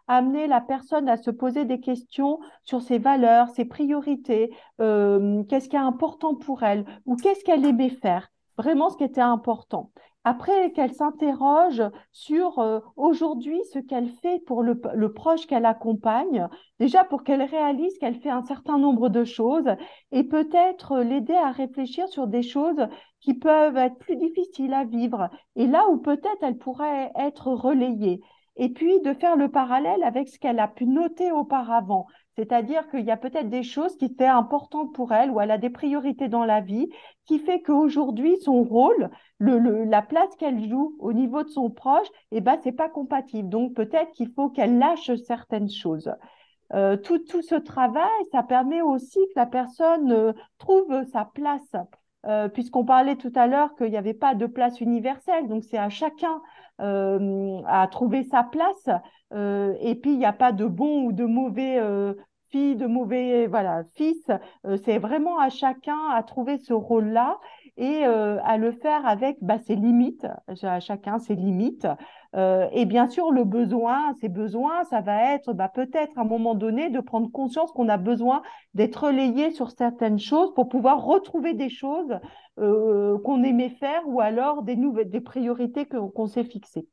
Speaker 6: amener la personne à se poser des questions sur ses valeurs, ses priorités, qu'est-ce qui est important pour elle ou qu'est-ce qu'elle aimait faire, vraiment ce qui était important. Après, qu'elle s'interroge sur aujourd'hui ce qu'elle fait pour le proche qu'elle accompagne, déjà pour qu'elle réalise qu'elle fait un certain nombre de choses et peut-être l'aider à réfléchir sur des choses qui peuvent être plus difficiles à vivre et là où peut-être elle pourrait être relayée. Et puis de faire le parallèle avec ce qu'elle a pu noter auparavant. C'est-à-dire qu'il y a peut-être des choses qui étaient importantes pour elle ou elle a des priorités dans la vie qui fait qu'aujourd'hui, son rôle, la place qu'elle joue au niveau de son proche, eh ben, c'est pas compatible. Donc, peut-être qu'il faut qu'elle lâche certaines choses. Tout ce travail, ça permet aussi que la personne trouve sa place. Puisqu'on parlait tout à l'heure qu'il n'y avait pas de place universelle, donc c'est à chacun à trouver sa place. Et puis, il n'y a pas de bon ou de mauvais fille, de mauvais voilà, fils. C'est vraiment à chacun à trouver ce rôle-là et à le faire avec ses limites, à chacun ses limites. Et bien sûr, ces besoins, ça va être peut-être à un moment donné de prendre conscience qu'on a besoin d'être relayé sur certaines choses pour pouvoir retrouver des choses qu'on aimait faire ou alors des priorités qu'on s'est fixées.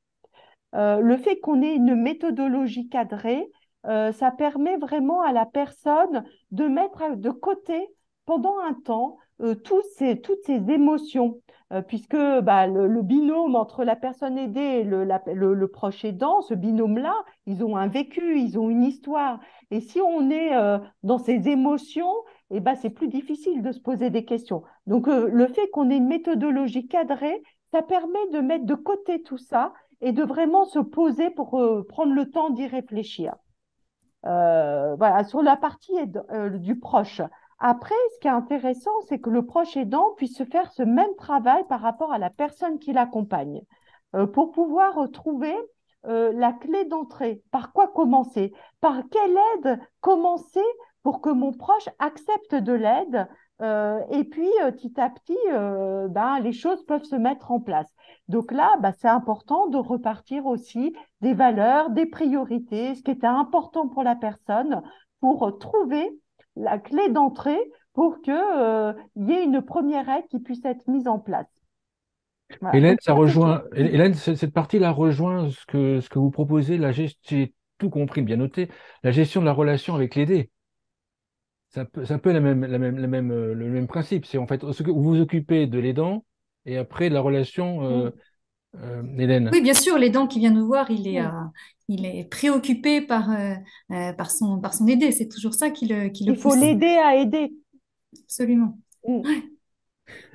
Speaker 6: Le fait qu'on ait une méthodologie cadrée, ça permet vraiment à la personne de mettre de côté pendant un temps toutes ces émotions, puisque le binôme entre la personne aidée et le proche aidant, ce binôme-là, ils ont un vécu, ils ont une histoire. Et si on est dans ces émotions, c'est plus difficile de se poser des questions. Donc, le fait qu'on ait une méthodologie cadrée, ça permet de mettre de côté tout ça et de vraiment se poser pour prendre le temps d'y réfléchir. Voilà, sur la partie du proche. Après, ce qui est intéressant, c'est que le proche aidant puisse se faire ce même travail par rapport à la personne qui l'accompagne, pour pouvoir trouver la clé d'entrée. Par quoi commencer? Par quelle aide commencer pour que mon proche accepte de l'aide? Et puis, petit à petit, les choses peuvent se mettre en place. Donc là, c'est important de repartir aussi des valeurs, des priorités, ce qui était important pour la personne, pour trouver la clé d'entrée pour qu'il y ait une première aide qui puisse être mise en place. Voilà.
Speaker 1: Hélène,
Speaker 6: Donc,
Speaker 1: ça rejoint, Hélène, cette partie-là rejoint ce que vous proposez, j'ai tout compris, bien noté, la gestion de la relation avec l'aidé. C'est un peu le même principe. C'est en fait vous vous occupez de l'aidant et après de la relation, Hélène.
Speaker 3: Oui, bien sûr, l'aidant qui vient nous voir, il est préoccupé par son aidé. C'est toujours ça qui le
Speaker 6: il faut
Speaker 3: pousse.
Speaker 6: l'aider à aider.
Speaker 3: Absolument.
Speaker 6: Mm.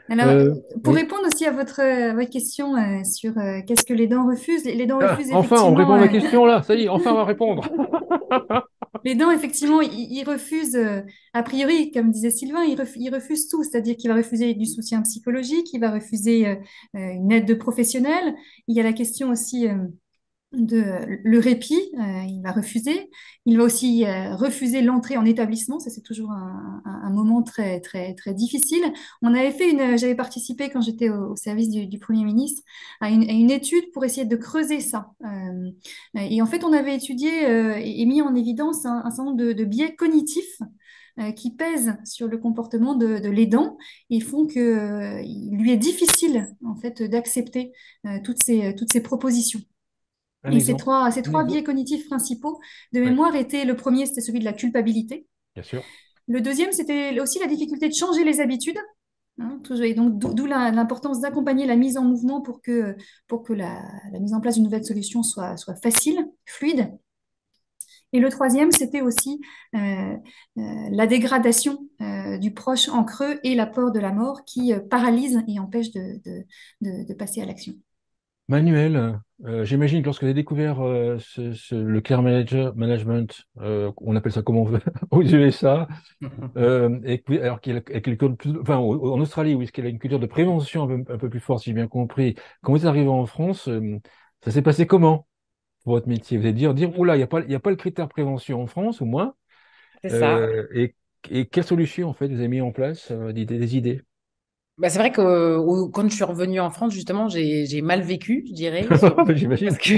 Speaker 3: Alors, pour
Speaker 1: Oui.
Speaker 3: répondre aussi à votre question sur qu'est-ce que l'aidant refuse, l'aidant
Speaker 1: Ah,
Speaker 3: refuse
Speaker 1: enfin, on répond
Speaker 3: effectivement.
Speaker 1: à ma question là. Ça y est, enfin, on va répondre.
Speaker 3: L'aidant, effectivement, il refuse, a priori, comme disait Sylvain, il refuse tout, c'est-à-dire qu'il va refuser du soutien psychologique, il va refuser une aide de professionnel. Il y a la question aussi de le répit, il va refuser. Il va aussi refuser l'entrée en établissement. Ça, c'est toujours un moment très, très, très difficile. J'avais participé quand j'étais au service du Premier ministre à une étude pour essayer de creuser ça. Et en fait, on avait étudié et mis en évidence un certain nombre de biais cognitifs qui pèsent sur le comportement de l'aidant et font que il lui est difficile en fait d'accepter toutes ces propositions.
Speaker 1: Un
Speaker 3: Et ces
Speaker 1: exemple.
Speaker 3: trois, ces
Speaker 1: Un
Speaker 3: trois biais
Speaker 1: exemple.
Speaker 3: cognitifs principaux de
Speaker 1: Oui,
Speaker 3: mémoire étaient, le premier, c'était celui de la culpabilité.
Speaker 1: bien sûr.
Speaker 3: Le deuxième, c'était aussi la difficulté de changer les habitudes. Hein, et donc, d'où l'importance d'accompagner la mise en mouvement pour que la mise en place d'une nouvelle solution soit facile, fluide. Et le troisième, c'était aussi la dégradation du proche en creux et la peur de la mort qui paralyse et empêche de passer à l'action.
Speaker 1: Manuel, j'imagine que lorsque vous avez découvert le management, on appelle ça comme on veut, aux USA, alors enfin, en Australie, où il y a une culture de prévention un peu plus forte, si j'ai bien compris. Quand vous êtes arrivé en France, ça s'est passé comment pour votre métier? Vous allez dire, oula, il y a pas le critère prévention en France, au moins.
Speaker 4: C'est ça.
Speaker 1: Et quelle solution, en fait, vous avez mis en place, des idées?
Speaker 4: Bah, c'est vrai que quand je suis revenue en France, justement, j'ai mal vécu, je dirais, parce
Speaker 1: J'imagine.
Speaker 4: que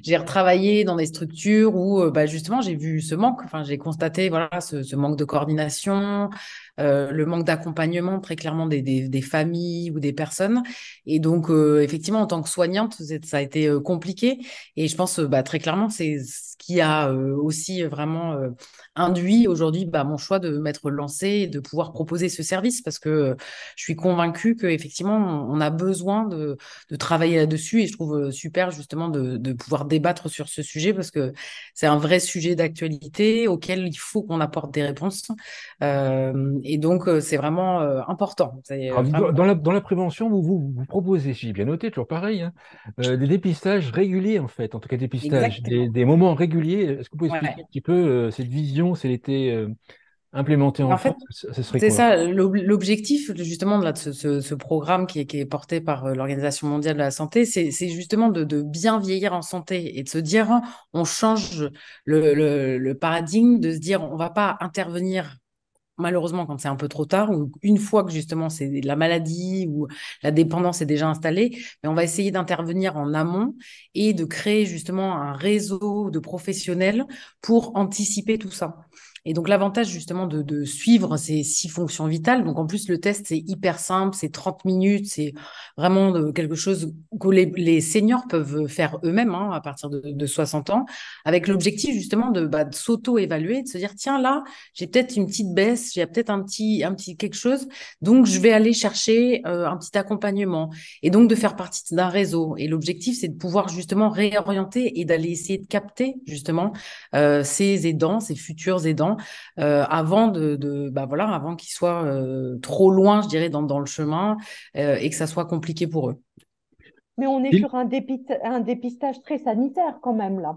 Speaker 4: j'ai retravaillé dans des structures où, bah, justement, j'ai vu ce manque. Enfin, j'ai constaté, voilà, ce manque de coordination, le manque d'accompagnement très clairement des familles ou des personnes. Et donc, effectivement, en tant que soignante, ça a été compliqué. Et je pense, bah, très clairement, c'est ce qui a aussi vraiment induit aujourd'hui bah, mon choix de m'être lancée et de pouvoir proposer ce service parce que je suis convaincue qu'effectivement, on a besoin de travailler là-dessus et je trouve super justement de pouvoir débattre sur ce sujet parce que c'est un vrai sujet d'actualité auquel il faut qu'on apporte des réponses. Et donc, c'est vraiment important. C'est
Speaker 1: Alors,
Speaker 4: vraiment...
Speaker 1: dans la prévention, vous proposez, si j'ai bien noté, toujours pareil, hein, des dépistages réguliers, en fait, en tout cas dépistages,
Speaker 4: Exactement.
Speaker 1: des moments réguliers. Est-ce que vous pouvez expliquer un
Speaker 4: Ouais.
Speaker 1: petit peu cette vision, si elle était implémentée en
Speaker 4: En fait,
Speaker 1: France, ce serait
Speaker 4: c'est
Speaker 1: quoi?
Speaker 4: ça, l'objectif justement de ce programme qui est porté par l'Organisation mondiale de la santé, c'est justement de bien vieillir en santé et de se dire, on change le paradigme, de se dire, on va pas intervenir malheureusement quand c'est un peu trop tard ou une fois que justement c'est la maladie ou la dépendance est déjà installée, mais on va essayer d'intervenir en amont et de créer justement un réseau de professionnels pour anticiper tout ça. Et donc, l'avantage justement de suivre ces 6 fonctions vitales. Donc, en plus, le test, c'est hyper simple, c'est 30 minutes, c'est vraiment quelque chose que les seniors peuvent faire eux-mêmes hein, à partir de 60 ans, avec l'objectif justement de s'auto-évaluer, de se dire, tiens, là, j'ai peut-être une petite baisse, j'ai peut-être un petit quelque chose, donc je vais aller chercher un petit accompagnement et donc de faire partie d'un réseau. Et l'objectif, c'est de pouvoir justement réorienter et d'aller essayer de capter justement ces aidants, ces futurs aidants, avant bah voilà, avant qu'ils soient trop loin, je dirais, dans le chemin et que ça soit compliqué pour eux.
Speaker 6: Mais on est
Speaker 1: Il-
Speaker 6: sur un dépistage très sanitaire quand même là.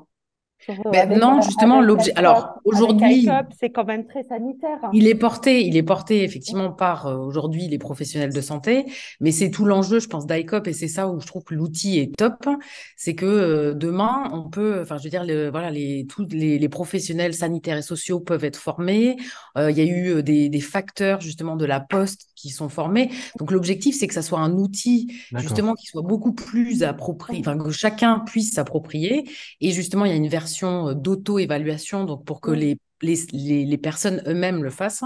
Speaker 4: Ben, non, justement,
Speaker 6: Avec
Speaker 4: l'objet.
Speaker 6: ICOP,
Speaker 4: Alors aujourd'hui,
Speaker 6: c'est quand même très sanitaire, hein.
Speaker 4: il est porté effectivement par aujourd'hui les professionnels de santé, mais c'est tout l'enjeu, je pense, d'ICOP et c'est ça où je trouve que l'outil est top, c'est que demain on peut, enfin je veux dire, voilà, tous les professionnels sanitaires et sociaux peuvent être formés. Il y a eu des facteurs justement de la poste qui sont formés. Donc l'objectif c'est que ça soit un outil
Speaker 1: D'accord.
Speaker 4: justement qui soit beaucoup plus approprié, enfin que chacun puisse s'approprier. Et justement, il y a une version d'auto-évaluation, donc pour que
Speaker 6: Mm.
Speaker 4: les personnes eux-mêmes le fassent.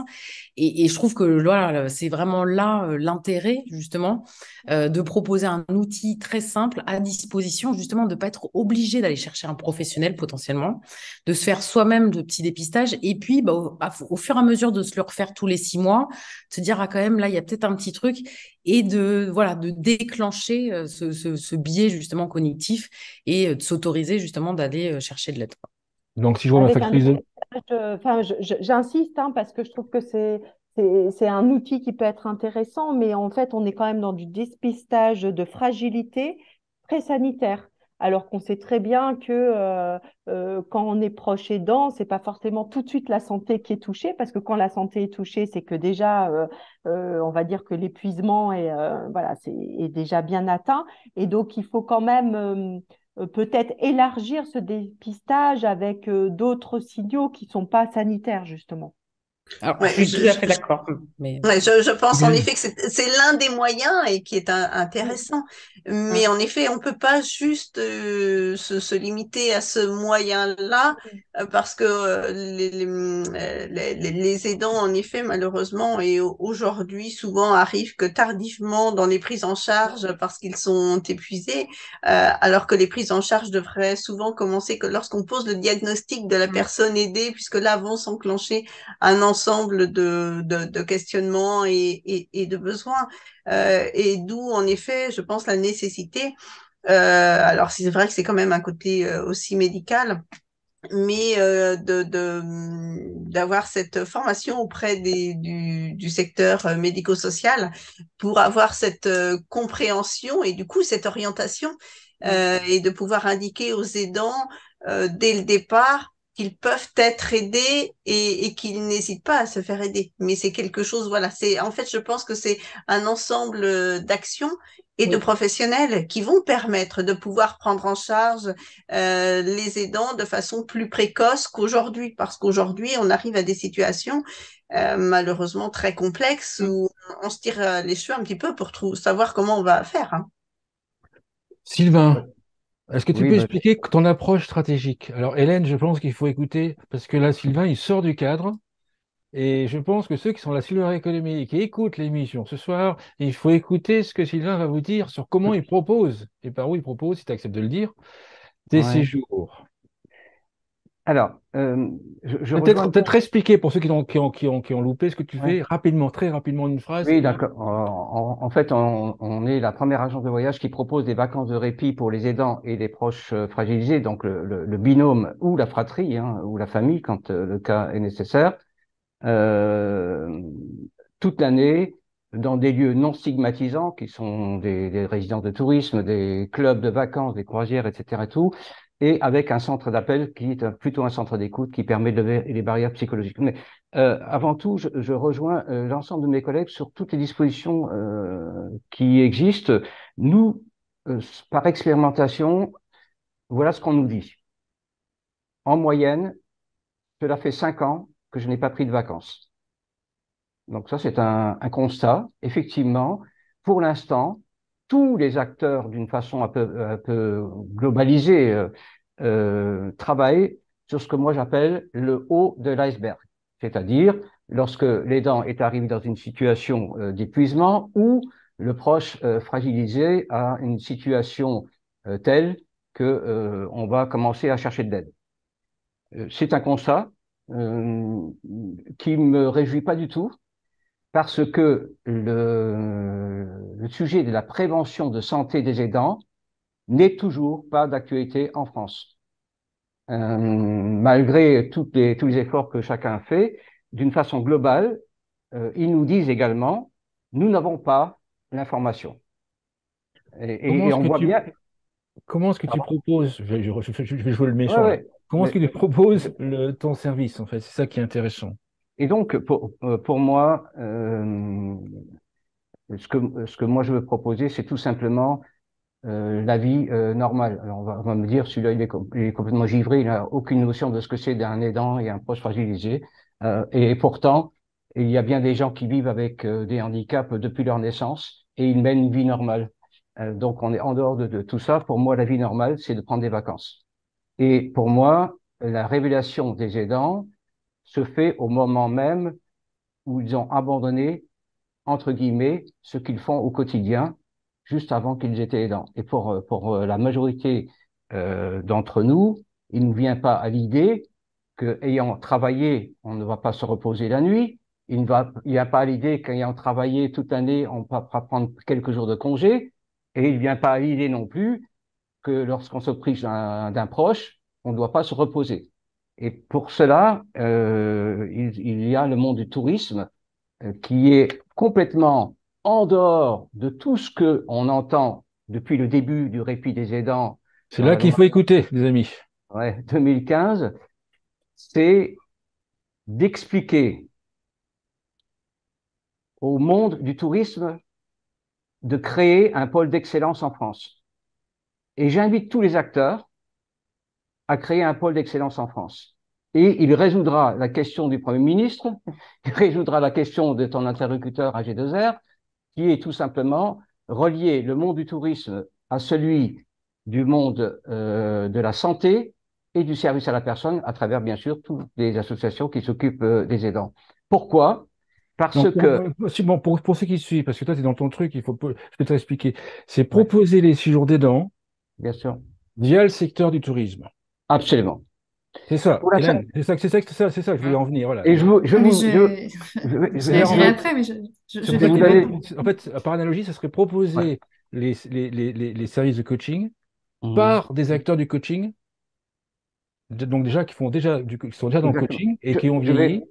Speaker 4: Et je trouve que voilà, c'est vraiment là l'intérêt, justement, de proposer un outil très simple à disposition, justement, de ne pas être obligé d'aller chercher un professionnel potentiellement, de se faire soi-même de petits dépistages, et puis bah, au fur et à mesure de se le refaire tous les 6 mois, de se dire, ah quand même, là, il y a peut-être un petit truc, et voilà, de déclencher ce biais, justement, cognitif, et de s'autoriser, justement, d'aller chercher de l'aide.
Speaker 1: Donc, si je vois ma
Speaker 6: Avec un
Speaker 1: factrice de...
Speaker 6: dépistage, enfin, j'insiste hein, parce que je trouve que c'est un outil qui peut être intéressant, mais en fait, on est quand même dans du dépistage de fragilité très sanitaire. Alors qu'on sait très bien que quand on est proche aidant, c'est pas forcément tout de suite la santé qui est touchée, parce que quand la santé est touchée, c'est que déjà, on va dire que l'épuisement est déjà bien atteint. Et donc, il faut quand même peut-être élargir ce dépistage avec d'autres signaux qui ne sont pas sanitaires, justement.
Speaker 4: Alors, je
Speaker 5: Ouais,
Speaker 4: suis tout à fait d'accord, mais...
Speaker 5: ouais, je pense en effet que c'est l'un des moyens et qui est
Speaker 6: Mm.
Speaker 5: intéressant. Mais
Speaker 4: Hum,
Speaker 5: en effet, on peut pas juste se limiter à ce moyen-là parce que les aidants, en effet, malheureusement, et aujourd'hui, souvent arrivent que tardivement dans les prises en charge parce qu'ils sont épuisés, alors que les prises en charge devraient souvent commencer que lorsqu'on pose le diagnostic de la
Speaker 4: hum.
Speaker 5: personne aidée, puisque là vont s'enclencher un ensemble de questionnements et de besoins. Et d'où, en effet, je pense, la nécessité. Alors, c'est vrai que c'est quand même un côté aussi médical, mais d'avoir cette formation auprès du secteur médico-social pour avoir cette compréhension et du coup cette orientation et de pouvoir indiquer aux aidants dès le départ qu'ils peuvent être aidés et qu'ils n'hésitent pas à se faire aider. Mais c'est quelque chose, voilà, en fait, je pense que c'est un ensemble d'actions et de
Speaker 4: Oui.
Speaker 5: professionnels qui vont permettre de pouvoir prendre en charge les aidants de façon plus précoce qu'aujourd'hui, parce qu'aujourd'hui, on arrive à des situations malheureusement très complexes où on se tire les cheveux un petit peu pour savoir comment on va faire. Hein.
Speaker 1: Sylvain, est-ce que tu
Speaker 2: Oui,
Speaker 1: peux
Speaker 2: bah,
Speaker 1: expliquer ton approche stratégique? Alors, Hélène, je pense qu'il faut écouter, parce que là, Sylvain, il sort du cadre. Et je pense que ceux qui sont la Silver Economy et qui écoutent l'émission ce soir, il faut écouter ce que Sylvain va vous dire sur comment il propose, et par où il propose, si tu acceptes de le dire, des
Speaker 2: ouais.
Speaker 1: séjours.
Speaker 2: Alors, je rejoins le point.
Speaker 1: Peut-être expliquer pour ceux qui ont loupé ce que tu
Speaker 2: Ouais.
Speaker 1: fais rapidement, très rapidement, une phrase.
Speaker 2: Oui, d'accord. En fait, on est la première agence de voyage qui propose des vacances de répit pour les aidants et les proches fragilisés, donc le binôme ou la fratrie, hein, ou la famille quand le cas est nécessaire, euh, toute l'année dans des lieux non stigmatisants qui sont des résidences de tourisme, des clubs de vacances, des croisières, etc. et tout, et avec un centre d'appel qui est plutôt un centre d'écoute qui permet de lever les barrières psychologiques. Mais avant tout, je rejoins l'ensemble de mes collègues sur toutes les dispositions qui existent. Nous, par expérimentation, voilà ce qu'on nous dit. En moyenne, cela fait 5 ans que je n'ai pas pris de vacances. Donc ça, c'est un constat. Effectivement, pour l'instant, tous les acteurs, d'une façon un peu globalisée, travaillent sur ce que moi j'appelle le haut de l'iceberg. C'est-à-dire, lorsque l'aidant est arrivé dans une situation d'épuisement ou le proche fragilisé a une situation telle que on va commencer à chercher de l'aide. C'est un constat qui me réjouit pas du tout parce que le sujet de la prévention de santé des aidants n'est toujours pas d'actualité en France. Malgré tous les efforts que chacun fait, d'une façon globale, ils nous disent également, nous n'avons pas l'information.
Speaker 1: Comment
Speaker 2: Et
Speaker 1: est-ce
Speaker 2: on
Speaker 1: que
Speaker 2: voit
Speaker 1: tu,
Speaker 2: bien.
Speaker 1: comment est-ce que tu
Speaker 2: Pardon.
Speaker 1: proposes, je vais jouer le
Speaker 2: Ouais,
Speaker 1: méchant là,
Speaker 2: ouais.
Speaker 1: comment est-ce que tu proposes ton service en fait? C'est ça qui est intéressant.
Speaker 2: Et donc, pour moi, ce que moi je veux proposer, c'est tout simplement la vie normale. Alors on va me dire, celui-là, il est complètement givré, il n'a aucune notion de ce que c'est d'un aidant et un proche fragilisé. Et pourtant, il y a bien des gens qui vivent avec des handicaps depuis leur naissance et ils mènent une vie normale. Donc on est en dehors de tout ça. Pour moi, la vie normale, c'est de prendre des vacances. Et pour moi, la révélation des aidants se fait au moment même où ils ont abandonné entre guillemets, ce qu'ils font au quotidien, juste avant qu'ils étaient aidants. Et pour la majorité d'entre nous, il ne nous vient pas à l'idée que, ayant travaillé, on ne va pas se reposer la nuit. Il n'y a pas à l'idée qu'ayant travaillé toute l'année, on va prendre quelques jours de congé. Et il ne vient pas à l'idée non plus que lorsqu'on se prive d'un proche, on ne doit pas se reposer. Et pour cela, il y a le monde du tourisme qui est complètement en dehors de tout ce que on entend depuis le début du répit des aidants
Speaker 1: C'est
Speaker 2: dans
Speaker 1: là
Speaker 2: la
Speaker 1: qu'il
Speaker 2: loi
Speaker 1: faut écouter, les amis.
Speaker 2: 2015, c'est d'expliquer au monde du tourisme de créer un pôle d'excellence en France. Et j'invite tous les acteurs à créer un pôle d'excellence en France. Et il résoudra la question du Premier ministre, il résoudra la question de ton interlocuteur à G2R, qui est tout simplement relier le monde du tourisme à celui du monde de la santé et du service à la personne à travers, bien sûr, toutes les associations qui s'occupent des aidants. Pourquoi? Parce
Speaker 1: Donc,
Speaker 2: que,
Speaker 1: bon, pour ceux qui suivent, parce que toi, tu es dans ton truc, je peux t'expliquer. C'est
Speaker 2: ouais,
Speaker 1: proposer les séjours d'aidants
Speaker 2: bien sûr,
Speaker 1: via le secteur du tourisme.
Speaker 2: absolument.
Speaker 1: C'est ça,
Speaker 2: Pour la,
Speaker 1: Hélène. C'est ça que je voulais en venir. Voilà.
Speaker 2: et
Speaker 3: Ah, mais
Speaker 2: je
Speaker 3: je
Speaker 2: vais en
Speaker 3: réagirai
Speaker 2: venir,
Speaker 3: après, mais
Speaker 1: C'est
Speaker 3: je
Speaker 1: pour ça
Speaker 2: vous
Speaker 3: valide
Speaker 2: donner,
Speaker 3: beaucoup.
Speaker 1: en fait, par analogie, ça serait
Speaker 2: ouais.
Speaker 1: proposer les services de coaching
Speaker 2: Mhm.
Speaker 1: par des acteurs du coaching, donc déjà qui sont déjà dans le
Speaker 2: Exactement.
Speaker 1: coaching et qui ont
Speaker 2: Je vais,
Speaker 1: vieilli.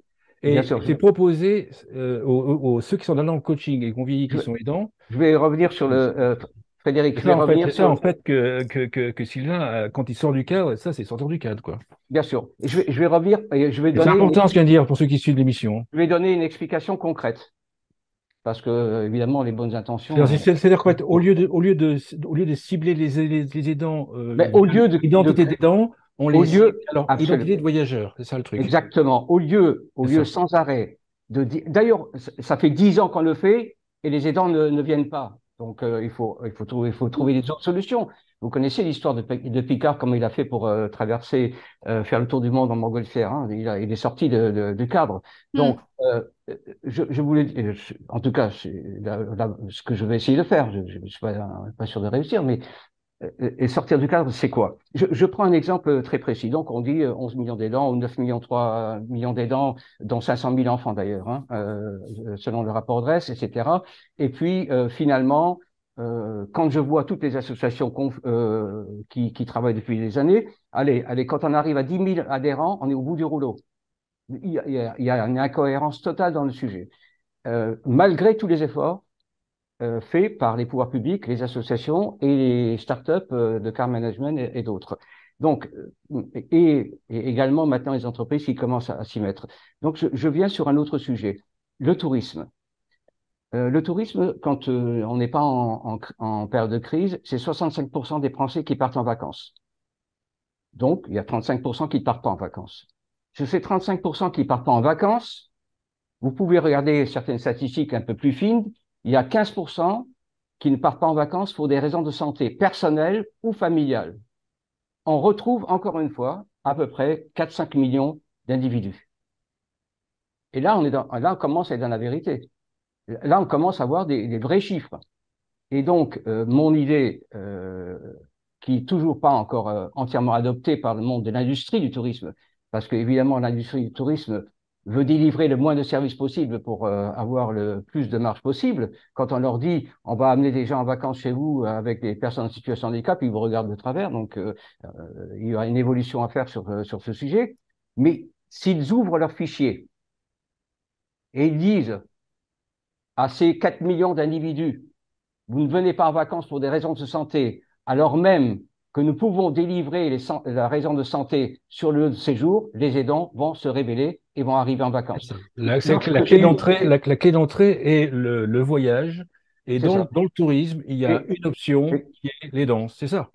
Speaker 2: bien
Speaker 1: Et
Speaker 2: sûr,
Speaker 1: c'est proposer ceux qui sont dans le coaching et qui ont vieilli,
Speaker 2: je
Speaker 1: qui
Speaker 2: vais,
Speaker 1: sont aidants.
Speaker 2: je vais revenir sur le, Frédéric,
Speaker 1: C'est
Speaker 2: je vais
Speaker 1: ça, en fait,
Speaker 2: revenir
Speaker 1: c'est ça, en
Speaker 2: sur,
Speaker 1: fait, que Sylvain, quand il sort du cadre, ça, c'est sortir du cadre, quoi.
Speaker 2: bien sûr, je vais revenir et
Speaker 1: Et c'est important ce qu'il vient de dire pour ceux qui suivent l'émission.
Speaker 2: je vais donner une explication concrète. Parce que, évidemment, les bonnes intentions.
Speaker 1: C'est-à-dire qu'en fait, au lieu de cibler les aidants
Speaker 2: Mais
Speaker 1: via identité d'aidant, on
Speaker 2: au
Speaker 1: les cible,
Speaker 2: lieu,
Speaker 1: alors,
Speaker 2: absolument,
Speaker 1: identité de voyageur, c'est ça le truc.
Speaker 2: exactement, au
Speaker 1: C'est
Speaker 2: lieu
Speaker 1: ça.
Speaker 2: sans arrêt d'ailleurs, ça fait 10 ans qu'on le fait et les aidants ne viennent pas. Donc, il faut trouver des autres solutions. Vous connaissez l'histoire de Picard, comment il a fait pour traverser, faire le tour du monde en montgolfière. Hein. Il est sorti du cadre. Donc, je voulais, en tout cas, ce que je vais essayer de faire, je ne suis pas sûr de réussir, mais et sortir du cadre, c'est quoi? Je prends un exemple très précis. Donc, on dit 11 millions d'aidants ou 9 millions, 3 millions d'aidants, dont 500 000 enfants d'ailleurs, hein, selon le rapport DREES, etc. Et puis, finalement, quand je vois toutes les associations qui travaillent depuis des années, allez, quand on arrive à 10 000 adhérents, on est au bout du rouleau. Il y a une incohérence totale dans le sujet. Malgré tous les efforts, fait par les pouvoirs publics, les associations et les startups de car management et d'autres. Donc, et également maintenant les entreprises qui commencent à s'y mettre. Donc, je viens sur un autre sujet, le tourisme. Le tourisme, quand on n'est pas en période de crise, c'est 65% des Français qui partent en vacances. Donc, il y a 35% qui ne partent pas en vacances. Sur ces 35% qui partent pas en vacances, vous pouvez regarder certaines statistiques un peu plus fines, il y a 15% qui ne partent pas en vacances pour des raisons de santé personnelles ou familiales. On retrouve encore une fois à peu près 4-5 millions d'individus. Et là, on commence à être dans la vérité. Là, on commence à voir des vrais chiffres. Et donc, mon idée, qui est toujours pas encore entièrement adoptée par le monde de l'industrie du tourisme, parce que évidemment, l'industrie du tourisme veut délivrer le moins de services possible pour avoir le plus de marge possible. Quand on leur dit, on va amener des gens en vacances chez vous avec des personnes en situation de handicap, ils vous regardent de travers. Donc, il y aura une évolution à faire sur ce sujet. Mais s'ils ouvrent leurs fichiers et ils disent à ces 4 millions d'individus, vous ne venez pas en vacances pour des raisons de santé, alors même que nous pouvons délivrer la raison de santé sur le lieu de séjour, les aidants vont se révéler et vont arriver en vacances.
Speaker 1: La clé d'entrée est le voyage. Et donc, dans le tourisme, il y a une option qui est l'aidant. C'est ça.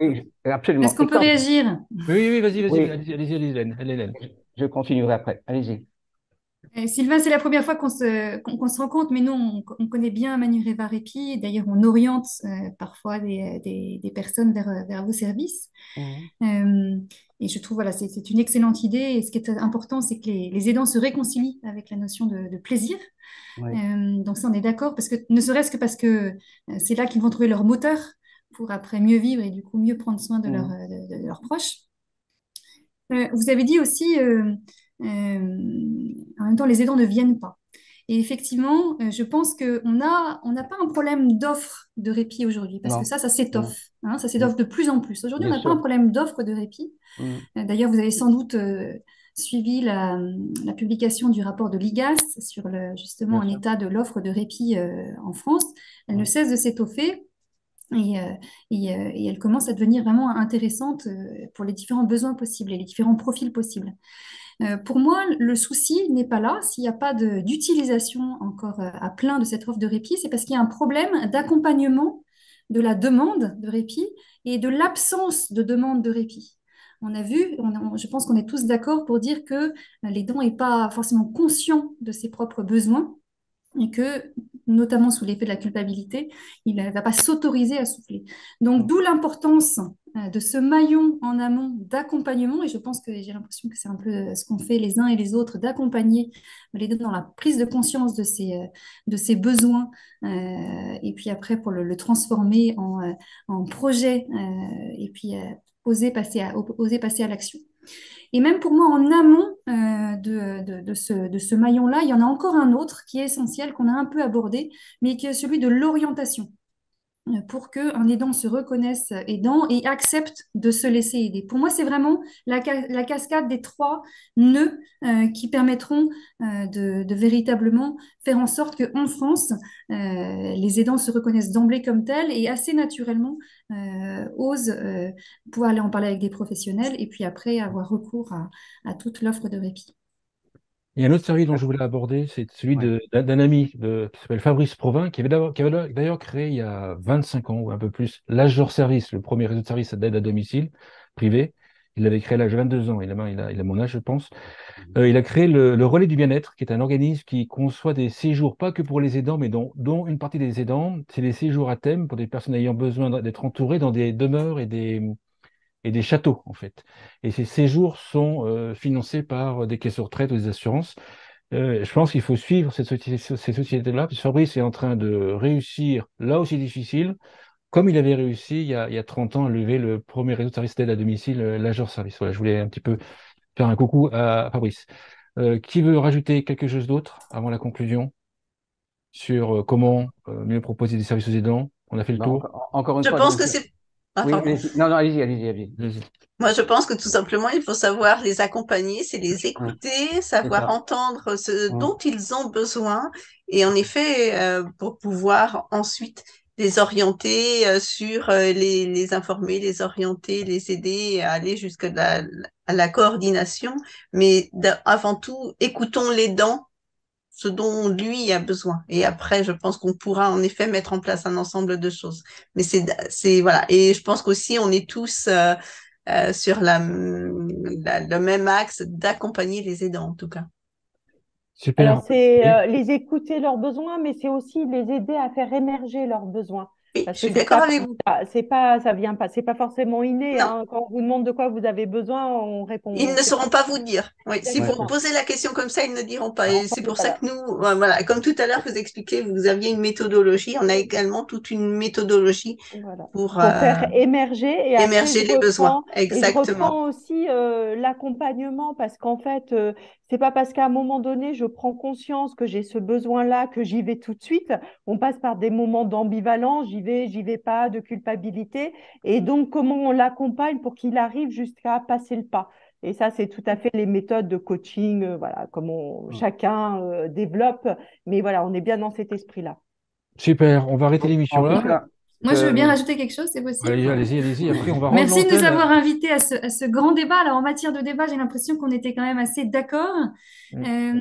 Speaker 2: Absolument.
Speaker 3: Est-ce qu'on peut réagir?
Speaker 1: Oui, vas-y,
Speaker 2: Oui.
Speaker 1: allez-y, Hélène.
Speaker 2: Je continuerai après. Allez-y.
Speaker 3: Sylvain, c'est la première fois qu'on se rencontre, mais nous, on connaît bien Manureva Répi. D'ailleurs, on oriente parfois des personnes vers vos services. Et je trouve, voilà, c'est une excellente idée. Et ce qui est important, c'est que les aidants se réconcilient avec la notion de plaisir.
Speaker 2: Oui.
Speaker 3: Donc ça, on est d'accord, parce que ne serait-ce que parce que c'est là qu'ils vont trouver leur moteur pour après mieux vivre et du coup mieux prendre soin de leurs proches. Vous avez dit aussi, en même temps, les aidants ne viennent pas. Et effectivement, je pense qu'on n'a pas un problème d'offre de répit aujourd'hui, parce que ça s'étoffe. Hein, ça s'étoffe de plus en plus. Aujourd'hui, on n'a pas un problème d'offre de répit. D'ailleurs, vous avez sans doute suivi la publication du rapport de l'IGAS sur justement un état de l'offre de répit en France. Elle ne cesse de s'étoffer. Et elle commence à devenir vraiment intéressante pour les différents besoins possibles et les différents profils possibles. Pour moi, le souci n'est pas là. S'il n'y a pas d'utilisation encore à plein de cette offre de répit, c'est parce qu'il y a un problème d'accompagnement de la demande de répit et de l'absence de demande de répit. On a vu, je pense qu'on est tous d'accord pour dire que l'aidant n'est pas forcément conscient de ses propres besoins et que, notamment sous l'effet de la culpabilité, il ne va pas s'autoriser à souffler. Donc, d'où l'importance de ce maillon en amont d'accompagnement, et je pense que j'ai l'impression que c'est un peu ce qu'ont fait les uns et les autres, d'accompagner les deux dans la prise de conscience de ces besoins, et puis après pour le transformer en projet, et puis oser passer à l'action. Et même pour moi, en amont de ce maillon-là, il y en a encore un autre qui est essentiel, qu'on a un peu abordé, mais qui est celui de l'orientation. pour qu'un aidant se reconnaisse aidant et accepte de se laisser aider. Pour moi, c'est vraiment la cascade des 3 nœuds qui permettront de véritablement faire en sorte qu'en France, les aidants se reconnaissent d'emblée comme tels et assez naturellement osent pouvoir aller en parler avec des professionnels et puis après avoir recours à toute l'offre de répit.
Speaker 1: Il y a un autre service dont je voulais aborder, c'est celui
Speaker 2: Ouais.
Speaker 1: d'un ami qui s'appelle Fabrice Provin, qui avait d'ailleurs créé il y a 25 ans ou un peu plus l'Azure Service, le premier réseau de services d'aide à domicile privé. Il l'avait créé à l'âge de 22 ans, il a mon âge, je pense. Il a créé le Relais du Bien-être, qui est un organisme qui conçoit des séjours, pas que pour les aidants, mais dont une partie des aidants, c'est les séjours à thème pour des personnes ayant besoin d'être entourées dans des demeures et des châteaux, en fait. Et ces séjours sont financés par des caisses de retraite ou des assurances. Je pense qu'il faut suivre ces sociétés-là, parce que Fabrice est en train de réussir, là aussi difficile, comme il avait réussi il y a 30 ans à lever le premier réseau de services d'aide à domicile, l'Azure Service. Voilà, je voulais un petit peu faire un coucou à Fabrice. Qui veut rajouter quelque chose d'autre avant la conclusion sur comment mieux proposer des services aux aidants? On a fait le
Speaker 2: Bon,
Speaker 1: tour.
Speaker 2: encore une
Speaker 5: Je
Speaker 2: fois,
Speaker 5: pense
Speaker 2: donc,
Speaker 5: que c'est... Ah,
Speaker 2: oui,
Speaker 5: pardon.
Speaker 2: allez-y. Non, non, allez-y.
Speaker 1: Vas-y.
Speaker 5: Moi, je pense que tout simplement, il faut savoir les accompagner, c'est les
Speaker 2: Hum,
Speaker 5: écouter,
Speaker 2: c'est
Speaker 5: savoir
Speaker 2: ça.
Speaker 5: entendre ce
Speaker 2: Hum,
Speaker 5: dont ils ont besoin et en effet, pour pouvoir ensuite les orienter sur les informer, les orienter, les aider à aller jusqu'à à la coordination. Mais avant tout, écoutons les dents ce dont lui a besoin. Et après, je pense qu'on pourra en effet mettre en place un ensemble de choses. Mais voilà. Et je pense qu'aussi, on est tous sur le même axe d'accompagner les aidants, en tout cas.
Speaker 6: Alors,
Speaker 1: Super.
Speaker 6: c'est
Speaker 1: Oui,
Speaker 6: les écouter leurs besoins, mais c'est aussi les aider à faire émerger leurs besoins.
Speaker 5: Oui, je
Speaker 6: Parce que
Speaker 5: suis d'accord avec vous.
Speaker 6: ça vient pas, c'est pas forcément inné,
Speaker 5: Non,
Speaker 6: hein. Quand on vous demande de quoi vous avez besoin, on
Speaker 5: ils
Speaker 6: répond.
Speaker 5: ne
Speaker 6: C'est pas
Speaker 5: sauront pas vous dire. Oui, si
Speaker 2: ouais,
Speaker 5: vous
Speaker 2: c'est
Speaker 6: exactement.
Speaker 2: ça.
Speaker 5: posez la question comme ça, ils ne diront pas. Et c'est
Speaker 6: Enfin,
Speaker 5: pour ça
Speaker 6: voilà.
Speaker 5: que nous, voilà, comme tout à l'heure, vous expliquez, vous aviez une méthodologie. On a également toute une méthodologie
Speaker 6: Voilà.
Speaker 5: pour
Speaker 6: Pour faire émerger et après
Speaker 5: émerger les besoins.
Speaker 6: je
Speaker 5: Exactement.
Speaker 6: reprends aussi l'accompagnement parce qu'en fait c'est pas parce qu'à un moment donné je prends conscience que j'ai ce besoin-là que j'y vais tout de suite. On passe par des moments d'ambivalence, j'y vais pas, de culpabilité et donc comment on l'accompagne pour qu'il arrive jusqu'à passer le pas. Et ça c'est tout à fait les méthodes de coaching, voilà,
Speaker 2: Hum.
Speaker 6: chacun développe, mais voilà on est bien dans cet esprit-là.
Speaker 1: super. On va arrêter l'émission
Speaker 2: En tout
Speaker 1: là.
Speaker 3: Moi,
Speaker 2: cas,
Speaker 3: moi, je veux bien rajouter quelque chose, c'est possible?
Speaker 1: Allez-y. Après, on va rendre
Speaker 3: Merci de nous
Speaker 1: l'antenne.
Speaker 3: avoir invités à ce grand débat. Alors, en matière de débat, j'ai l'impression qu'on était quand même assez d'accord.
Speaker 1: Mm.
Speaker 3: Euh,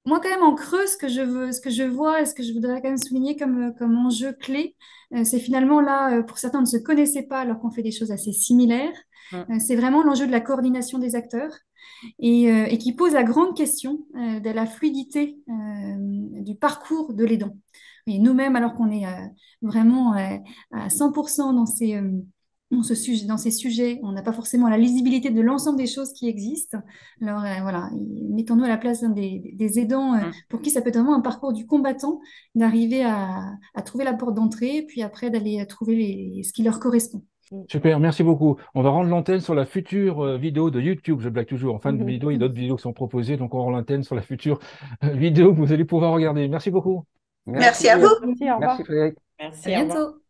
Speaker 3: Moi, quand même, en creux, ce que je vois et ce que je voudrais quand même souligner comme enjeu clé, c'est finalement là, pour certains, on ne se connaissait pas alors qu'on fait des choses assez similaires. C'est vraiment l'enjeu de la coordination des acteurs et qui pose la grande question de la fluidité du parcours de l'aidant. Et nous-mêmes, alors qu'on est vraiment à 100% dans ces sujets, on n'a pas forcément la lisibilité de l'ensemble des choses qui existent. Alors voilà, mettons-nous à la place des aidants
Speaker 4: Mm.
Speaker 3: pour qui ça peut être vraiment un parcours du combattant, d'arriver à trouver la porte d'entrée, puis après d'aller trouver ce qui leur correspond.
Speaker 1: Super, merci beaucoup. On va rendre l'antenne sur la future vidéo de YouTube. Je blague toujours. En fin de vidéo, il y a d'autres vidéos qui sont proposées, donc on rend l'antenne sur la future vidéo que vous allez pouvoir regarder. Merci beaucoup.
Speaker 2: merci,
Speaker 5: Merci à vous.
Speaker 6: Merci, au
Speaker 2: merci
Speaker 6: revoir.
Speaker 2: Frédéric.
Speaker 3: À
Speaker 4: Merci, au revoir.
Speaker 3: bientôt.